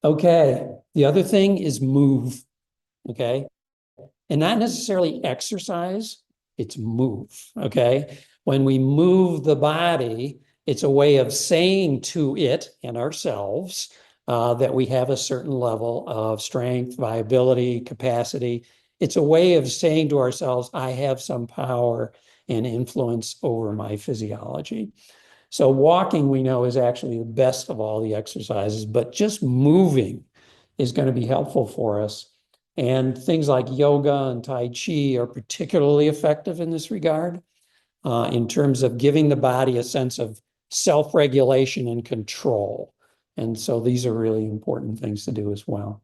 Okay, the other thing is move, okay? And not necessarily exercise, it's move, okay? When we move the body, it's a way of saying to it and ourselves that we have a certain level of strength, viability, capacity. It's a way of saying to ourselves, I have some power and influence over my physiology. So walking, we know, is actually the best of all the exercises, but just moving is going to be helpful for us. And things like yoga and Tai Chi are particularly effective in this regard, in terms of giving the body a sense of self-regulation and control. And so these are really important things to do as well.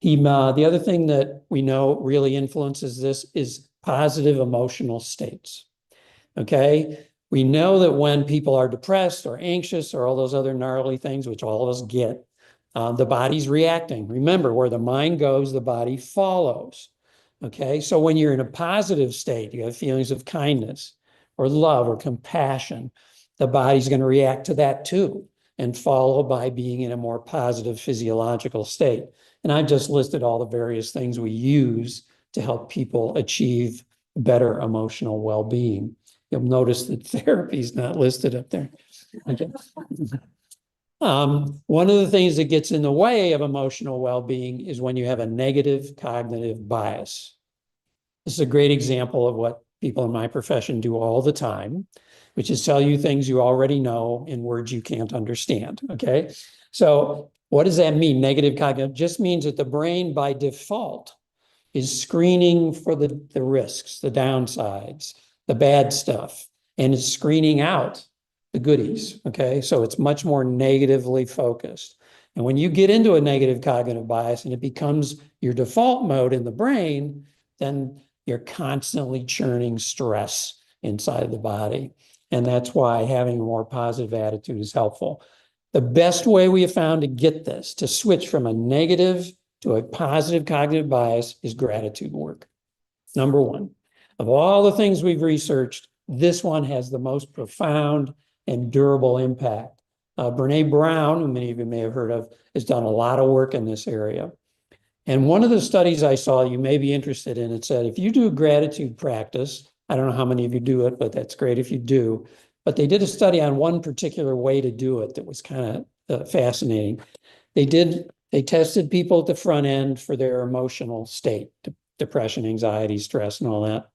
The other thing that we know really influences this is positive emotional states. Okay. We know that when people are depressed or anxious or all those other gnarly things, which all of us get, the body's reacting. Remember, where the mind goes, the body follows. Okay. So when you're in a positive state, you have feelings of kindness or love or compassion, the body's going to react to that too, and follow by being in a more positive physiological state. And I've just listed all the various things we use to help people achieve better emotional well-being. You'll notice that therapy is not listed up there. Okay. One of the things that gets in the way of emotional well-being is when you have a negative cognitive bias. This is a great example of what people in my profession do all the time, which is tell you things you already know in words you can't understand, okay? So what does that mean? Negative cognitive just means that the brain by default is screening for the risks, the downsides, the bad stuff, and it's screening out the goodies, okay? So it's much more negatively focused. And when you get into a negative cognitive bias and it becomes your default mode in the brain, then you're constantly churning stress inside the body. And that's why having a more positive attitude is helpful. The best way we have found to get this, to switch from a negative to a positive cognitive bias, is gratitude work. Number one, of all the things we've researched, this one has the most profound and durable impact. Brene Brown, who many of you may have heard of, has done a lot of work in this area. And one of the studies I saw you may be interested in, it said, if you do a gratitude practice, I don't know how many of you do it, but that's great if you do. But they did a study on one particular way to do it that was kind of fascinating. They tested people at the front end for their emotional state, depression, anxiety, stress, and all that.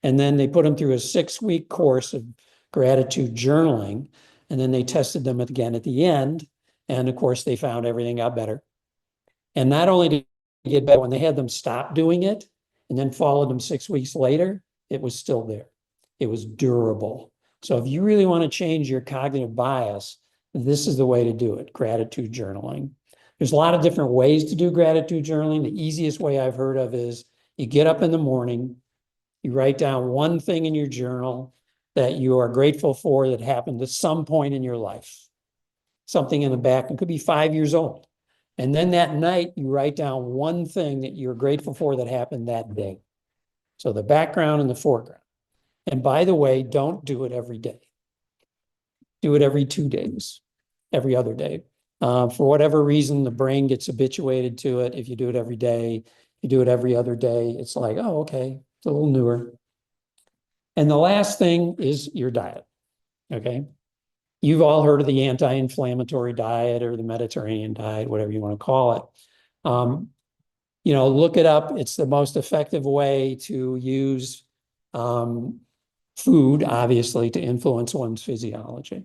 And then they put them through a 6-week course of gratitude journaling. And then they tested them again at the end. And of course, they found everything got better. And not only did it get better, when they had them stop doing it and then followed them 6 weeks later, it was still there. It was durable. So if you really want to change your cognitive bias, this is the way to do it, gratitude journaling. There's a lot of different ways to do gratitude journaling. The easiest way I've heard of is you get up in the morning, you write down one thing in your journal that you are grateful for that happened at some point in your life. Something in the back, it could be 5 years old. And then that night, you write down one thing that you're grateful for that happened that day. So the background and the foreground. And by the way, don't do it every day. Do it every 2 days, every other day. For whatever reason, the brain gets habituated to it. If you do it every day, you do it every other day, it's like, oh, okay, it's a little newer. And the last thing is your diet, okay? You've all heard of the anti-inflammatory diet or the Mediterranean diet, whatever you want to call it. Look it up. It's the most effective way to use food, obviously, to influence one's physiology.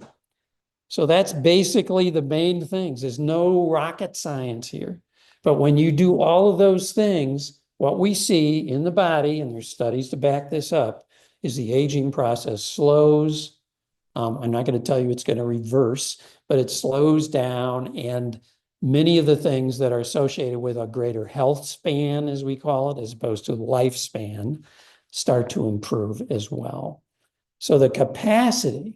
So that's basically the main things. There's no rocket science here. But when you do all of those things, what we see in the body, and there's studies to back this up, is the aging process slows. I'm not going to tell you it's going to reverse, but it slows down, and many of the things that are associated with a greater health span, as we call it, as opposed to lifespan, start to improve as well. So the capacity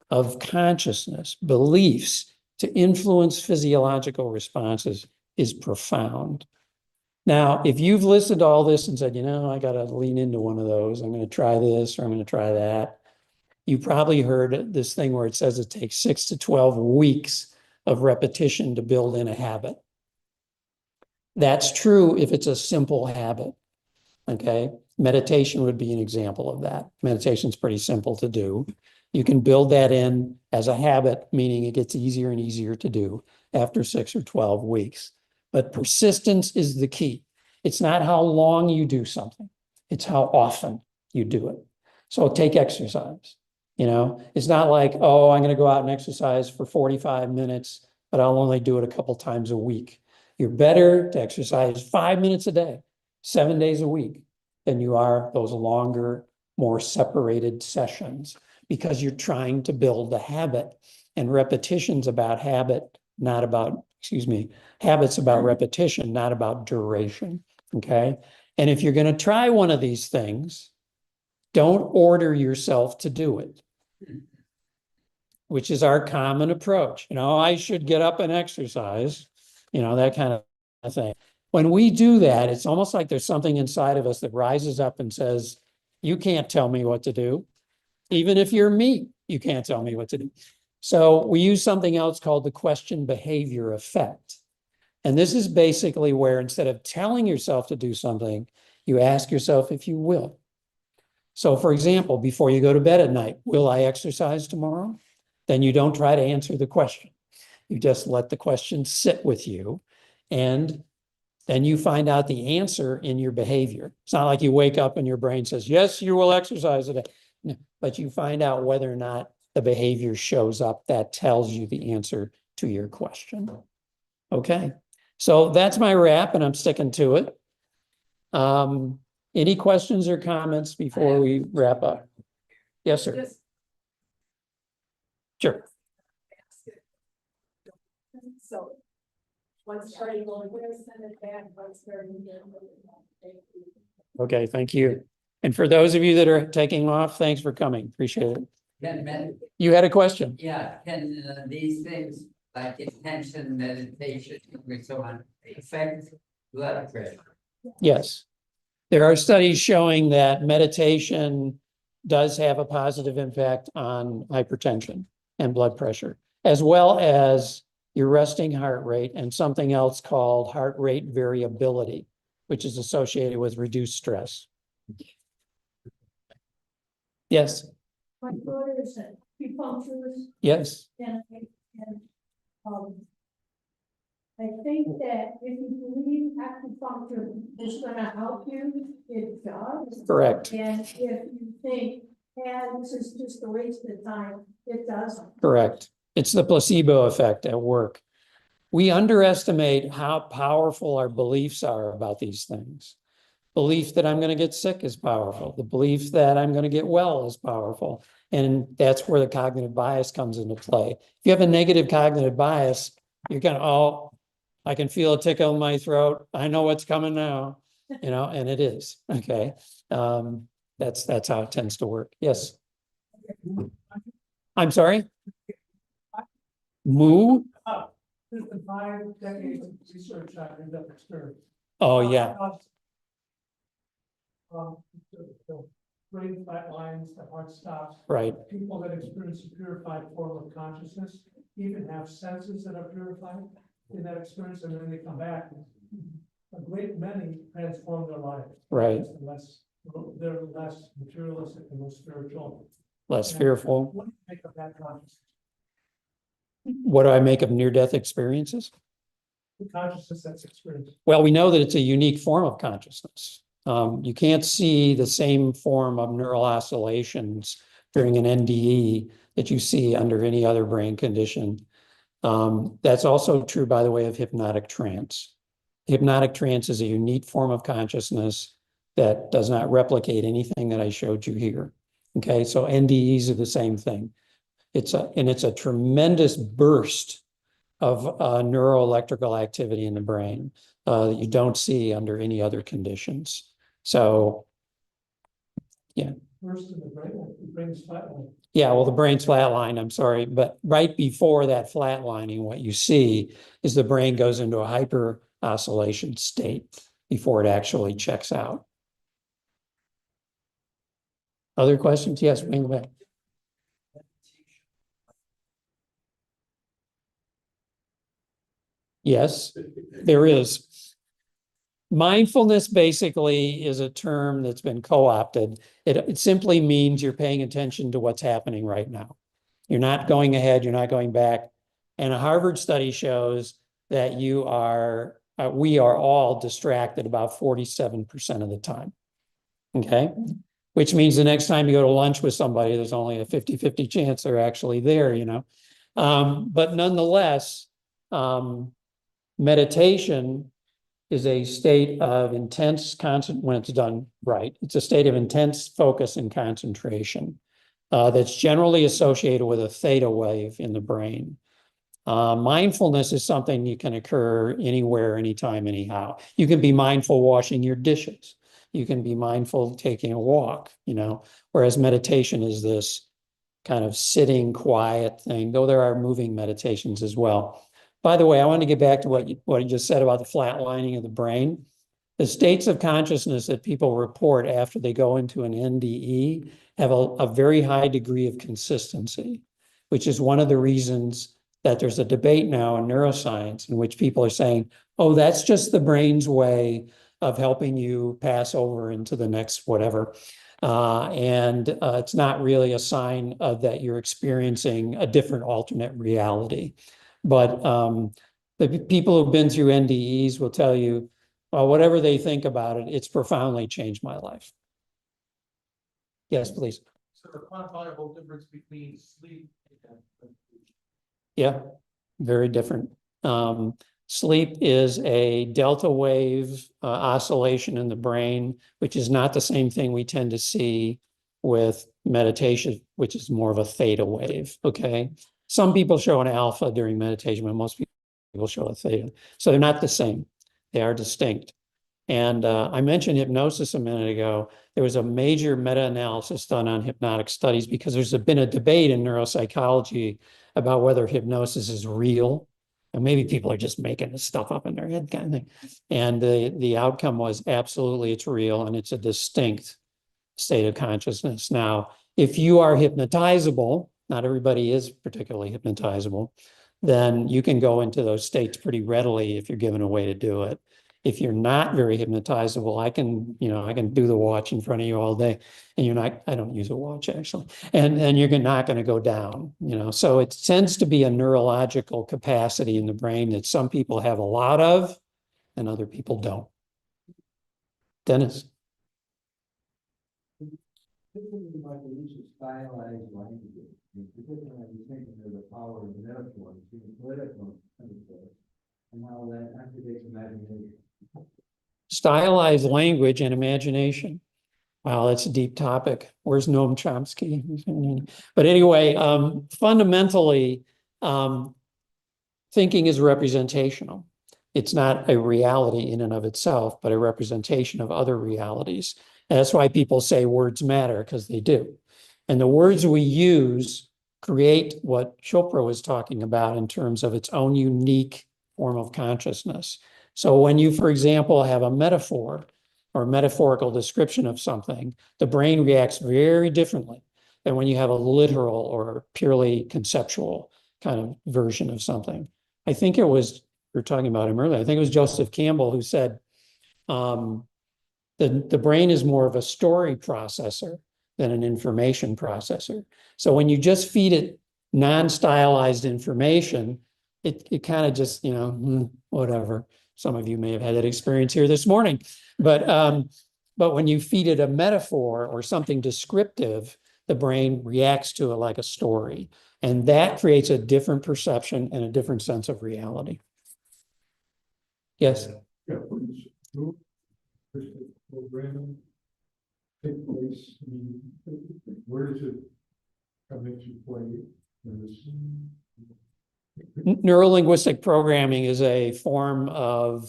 of consciousness, beliefs to influence physiological responses is profound. Now, if you've listened to all this and said, I got to lean into one of those, I'm going to try this or I'm going to try that, you probably heard this thing where it says it takes 6 to 12 weeks of repetition to build in a habit. That's true if it's a simple habit, okay? Meditation would be an example of that. Meditation is pretty simple to do. You can build that in as a habit, meaning it gets easier and easier to do after 6 or 12 weeks. But persistence is the key. It's not how long you do something. It's how often you do it. So take exercise. It's not like, oh, I'm going to go out and exercise for 45 minutes, but I'll only do it a couple times a week. You're better to exercise 5 minutes a day, 7 days a week, than you are those longer, more separated sessions, because you're trying to build a habit, and repetition's about habit, not about, habits about repetition, not about duration, okay? And if you're going to try one of these things, don't order yourself to do it, which is our common approach. I should get up and exercise, that kind of thing. When we do that, it's almost like there's something inside of us that rises up and says, you can't tell me what to do. Even if you're me, you can't tell me what to do. So we use something else called the question behavior effect. And this is basically where instead of telling yourself to do something, you ask yourself if you will. So for example, before you go to bed at night, will I exercise tomorrow? Then you don't try to answer the question. You just let the question sit with you, and then you find out the answer in your behavior. It's not like you wake up and your brain says, yes, you will exercise today. No, but you find out whether or not the behavior shows up that tells you the answer to your question. Okay, so that's my wrap, and I'm sticking to it. Any questions or comments before we wrap up? Yes, sir. Sure. So, what's starting going, where's Senate back, what's starting? Okay, thank you. And for those of you that are taking off, thanks for coming. Appreciate it. You had a question? Yeah, can these things like intention, meditation, and so on affect blood pressure? Yes. There are studies showing that meditation does have a positive impact on hypertension and blood pressure, as well as your resting heart rate and something else called heart rate variability, which is associated with reduced stress. Yes. My daughter is a acupuncturist, Yes. and I think that if you believe acupuncture is gonna help you, it does. Correct. And if you think, this is just a waste of time, it doesn't. Correct. It's the placebo effect at work. We underestimate how powerful our beliefs are about these things. Belief that I'm going to get sick is powerful. The belief that I'm going to get well is powerful. And that's where the cognitive bias comes into play. If you have a negative cognitive bias, you're going to, oh, I can feel a tickle in my throat. I know what's coming now, you know, and it is. Okay. That's how it tends to work. Yes. I'm sorry. Moo? There's been 5 decades of research on in-depth experience. Oh, yeah. The brain flat lines, the heart stops. Right. People that experience a purified form of consciousness even have senses that are purified in that experience, and then they come back. A great many transform their lives. Right. They're less materialistic and more spiritual. Less fearful. What do you make of that consciousness? What do I make of near-death experiences? The consciousness that's experienced. Well, we know that it's a unique form of consciousness. You can't see the same form of neural oscillations during an NDE that you see under any other brain condition. That's also true, by the way, of hypnotic trance. Hypnotic trance is a unique form of consciousness that does not replicate anything that I showed you here. Okay, so NDEs are the same thing. It's a tremendous burst of neuroelectrical activity in the brain that you don't see under any other conditions. So, yeah. Burst in the brain's flatline. Yeah, well, the brain's flatline, I'm sorry, but right before that flatlining, what you see is the brain goes into a hyper oscillation state before it actually checks out. Other questions? Yes, bring back. Yes, there is. Mindfulness basically is a term that's been co-opted. It simply means you're paying attention to what's happening right now. You're not going ahead, you're not going back. And a Harvard study shows that we are all distracted about 47% of the time. Okay? Which means the next time you go to lunch with somebody, there's only a 50-50 chance they're actually there, you know. But nonetheless, meditation is a state of intense when it's done right. It's a state of intense focus and concentration that's generally associated with a theta wave in the brain. Mindfulness is something you can occur anywhere, anytime, anyhow. You can be mindful washing your dishes. You can be mindful taking a walk, you know, whereas meditation is this kind of sitting quiet thing, though there are moving meditations as well. By the way, I want to get back to what you just said about the flatlining of the brain. The states of consciousness that people report after they go into an NDE have a very high degree of consistency, which is one of the reasons that there's a debate now in neuroscience in which people are saying, oh, that's just the brain's way of helping you pass over into the next whatever. It's not really a sign of that you're experiencing a different alternate reality. But the people who've been through NDEs will tell you, well, whatever they think about it, it's profoundly changed my life. Yes, please. So the quantifiable difference between sleep and. Yeah, very different. Sleep is a delta wave oscillation in the brain, which is not the same thing we tend to see with meditation, which is more of a theta wave. Okay. Some people show an alpha during meditation, but most people show a theta. So they're not the same. They are distinct. And I mentioned hypnosis a minute ago. There was a major meta-analysis done on hypnotic studies because there's been a debate in neuropsychology about whether hypnosis is real. And maybe people are just making this stuff up in their head kind of thing. And the outcome was absolutely it's real and it's a distinct state of consciousness. Now, if you are hypnotizable, not everybody is particularly hypnotizable, then you can go into those states pretty readily if you're given a way to do it. If you're not very hypnotizable, I can do the watch in front of you all day and you're not, I don't use a watch actually, and you're not going to go down, so it tends to be a neurological capacity in the brain that some people have a lot of and other people don't. Dennis. Stylized language and imagination. Wow, that's a deep topic. Where's Noam Chomsky? But anyway, fundamentally, thinking is representational. It's not a reality in and of itself, but a representation of other realities. And that's why people say words matter, because they do. And the words we use create what Chopra was talking about in terms of its own unique form of consciousness. So when you, for example, have a metaphor or metaphorical description of something, the brain reacts very differently than when you have a literal or purely conceptual kind of version of something. I think it was, we were talking about him earlier, I think it was Joseph Campbell who said, the brain is more of a story processor than an information processor. So when you just feed it non-stylized information, it kind of just, whatever. Some of you may have had that experience here this morning, but when you feed it a metaphor or something descriptive, the brain reacts to it like a story. And that creates a different perception and a different sense of reality. Yes. Programming take place? Where does it come into play in this? Neurolinguistic programming is a form of,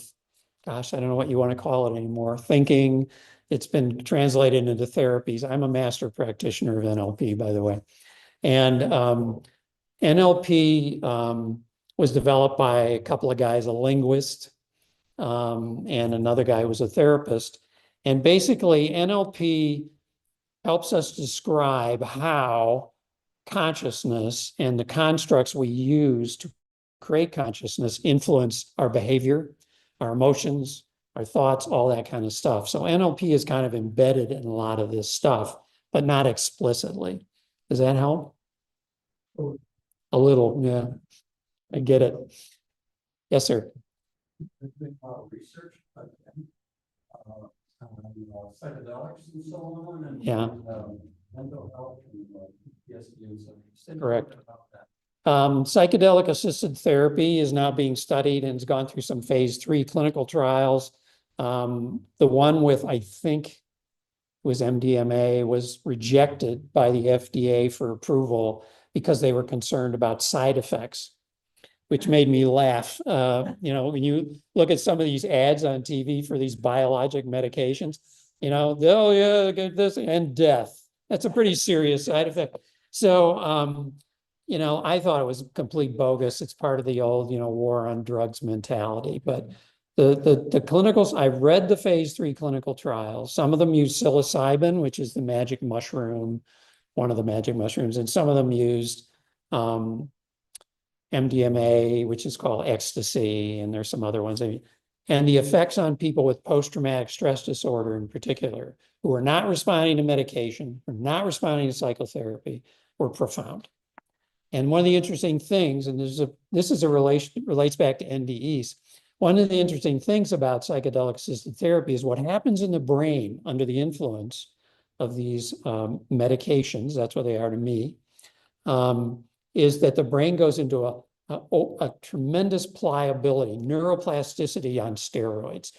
gosh, I don't know what you want to call it anymore, thinking. It's been translated into therapies. I'm a master practitioner of NLP, by the way. And NLP was developed by a couple of guys, a linguist, and another guy who was a therapist. And basically, NLP helps us describe how consciousness and the constructs we use to create consciousness influence our behavior, our emotions, our thoughts, all that kind of stuff. So NLP is kind of embedded in a lot of this stuff, but not explicitly. Does that help? A little, yeah. I get it. Yes, sir. Research, psychedelics and so on, and Yeah. Mental health and Correct. Psychedelic assisted therapy is now being studied and has gone through some phase 3 clinical trials. The one with, I think, was MDMA was rejected by the FDA for approval because they were concerned about side effects, which made me laugh. When you look at some of these ads on TV for these biologic medications, oh yeah, get this and death. That's a pretty serious side effect. So, I thought it was complete bogus. It's part of the old, war on drugs mentality. But the clinicals, I've read the phase 3 clinical trials. Some of them use psilocybin, which is the magic mushroom, one of the magic mushrooms, and some of them used MDMA, which is called ecstasy, and there's some other ones. And the effects on people with post-traumatic stress disorder in particular, who are not responding to medication, or not responding to psychotherapy, were profound. And one of the interesting things, and this is a relation relates back to NDEs. One of the interesting things about psychedelic assisted therapy is what happens in the brain under the influence of these medications. That's what they are to me. Is that the brain goes into a tremendous pliability, neuroplasticity on steroids.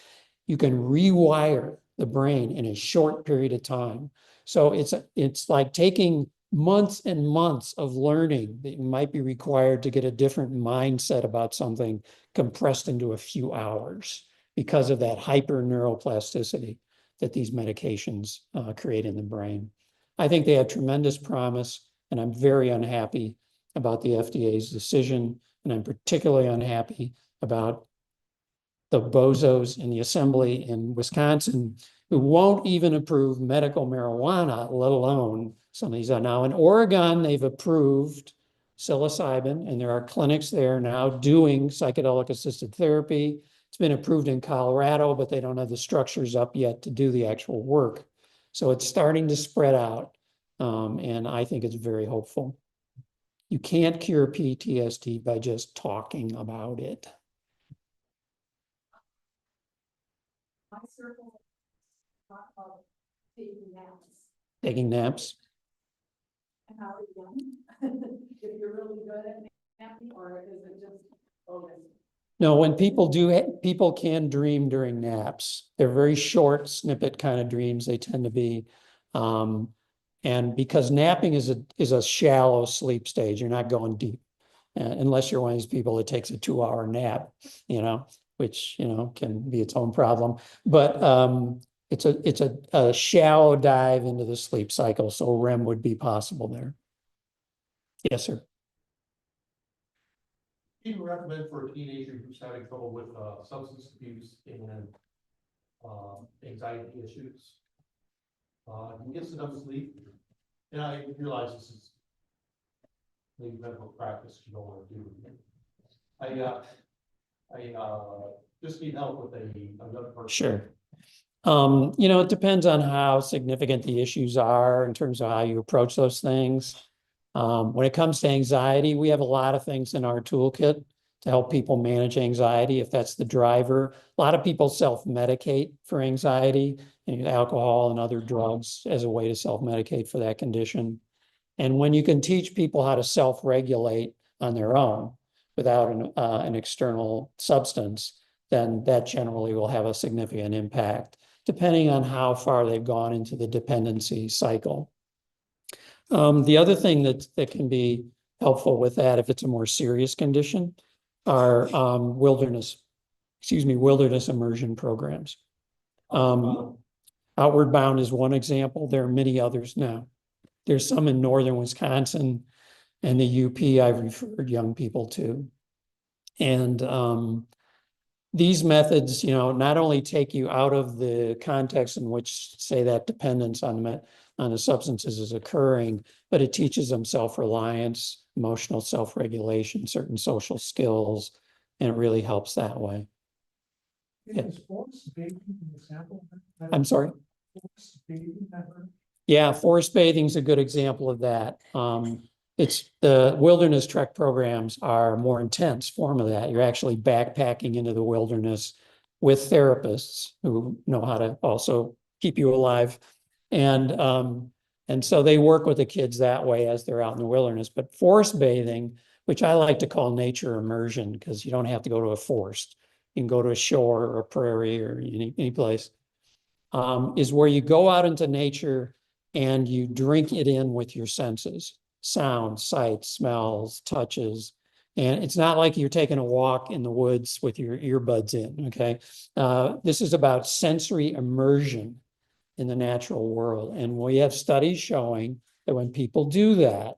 You can rewire the brain in a short period of time. So it's like taking months and months of learning that might be required to get a different mindset about something compressed into a few hours because of that hyper neuroplasticity that these medications create in the brain. I think they have tremendous promise, and I'm very unhappy about the FDA's decision, and I'm particularly unhappy about the bozos in the assembly in Wisconsin who won't even approve medical marijuana, let alone some of these are now. In Oregon, they've approved psilocybin, and there are clinics there now doing psychedelic assisted therapy. It's been approved in Colorado, but they don't have the structures up yet to do the actual work. So it's starting to spread out, and I think it's very hopeful. You can't cure PTSD by just talking about it. My circle talk about taking naps. Taking naps. And how are you doing? If you're really good at napping, or is it just bonus? No, when people do, people can dream during naps. They're very short snippet kind of dreams. They tend to be, and because napping is a shallow sleep stage, you're not going deep, unless you're one of these people that takes a 2-hour nap, which can be its own problem. But it's a shallow dive into the sleep cycle, so REM would be possible there. Yes, sir. Do you recommend for a teenager who's having trouble with substance abuse and anxiety issues? He gets enough sleep, and I realize this is maybe medical practice you don't want to do. I just need help with another person. Sure. It depends on how significant the issues are in terms of how you approach those things. When it comes to anxiety, we have a lot of things in our toolkit to help people manage anxiety if that's the driver. A lot of people self-medicate for anxiety, alcohol and other drugs as a way to self-medicate for that condition. And when you can teach people how to self-regulate on their own without an external substance, then that generally will have a significant impact, depending on how far they've gone into the dependency cycle. The other thing that can be helpful with that, if it's a more serious condition, are wilderness immersion programs. Outward Bound is one example. There are many others now. There's some in northern Wisconsin and the UP I've referred young people to. And these methods, not only take you out of the context in which, say, that dependence on the substances is occurring, but it teaches them self-reliance, emotional self-regulation, certain social skills, and it really helps that way. Is forest bathing an example? I'm sorry? Forest bathing ever? Yeah, forest bathing is a good example of that. It's the wilderness trek programs are a more intense form of that. You're actually backpacking into the wilderness with therapists who know how to also keep you alive. And so they work with the kids that way as they're out in the wilderness. But forest bathing, which I like to call nature immersion, because you don't have to go to a forest. You can go to a shore or a prairie or any place, is where you go out into nature and you drink it in with your senses. Sound, sight, smells, touches. And it's not like you're taking a walk in the woods with your earbuds in, okay? This is about sensory immersion in the natural world. And we have studies showing that when people do that,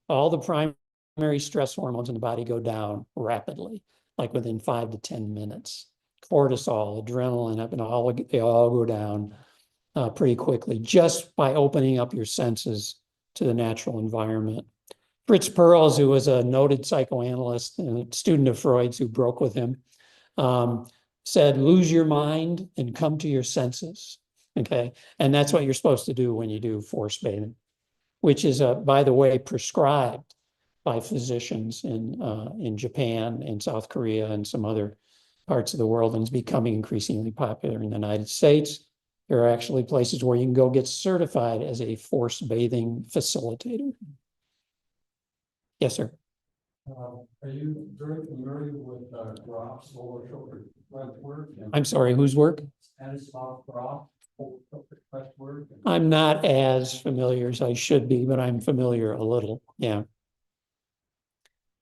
all the primary stress hormones in the body go down rapidly, like within 5 to 10 minutes. Cortisol, adrenaline, they all go down pretty quickly just by opening up your senses to the natural environment. Fritz Perls, who was a noted psychoanalyst and a student of Freud's who broke with him, said, lose your mind and come to your senses, okay? And that's what you're supposed to do when you do forest bathing, which is, by the way, prescribed by physicians in Japan and South Korea and some other parts of the world, and is becoming increasingly popular in the United States. There are actually places where you can go get certified as a forced bathing facilitator. Yes, sir. Are you very familiar with Groff's solar filter breath work? I'm sorry, whose work? Stanislav Grof, solar filter breath work. I'm not as familiar as I should be, but I'm familiar a little. Yeah.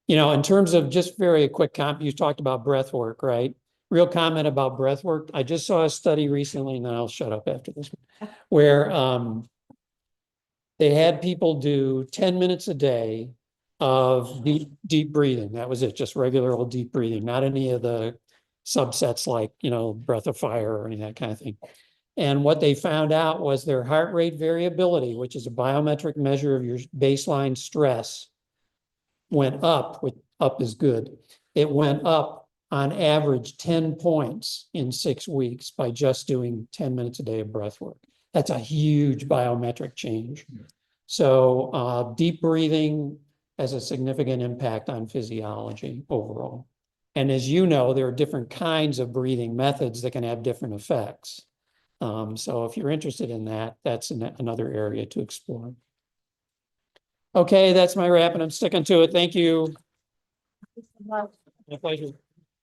You know, in terms of just very quick comment, you talked about breath work, right? Real comment about breath work. I just saw a study recently, and then I'll shut up after this one, where they had people do 10 minutes a day of deep breathing. That was it, just regular old deep breathing, not any of the subsets like, you know, breath of fire or any of that kind of thing. And what they found out was their heart rate variability, which is a biometric measure of your baseline stress, went up. With up is good. It went up on average 10 points in 6 weeks by just doing 10 minutes a day of breath work. That's a huge biometric change. So deep breathing has a significant impact on physiology overall. And as you know, there are different kinds of breathing methods that can have different effects. So if you're interested in that, that's another area to explore. Okay, that's my wrap, and I'm sticking to it. Thank you. My pleasure.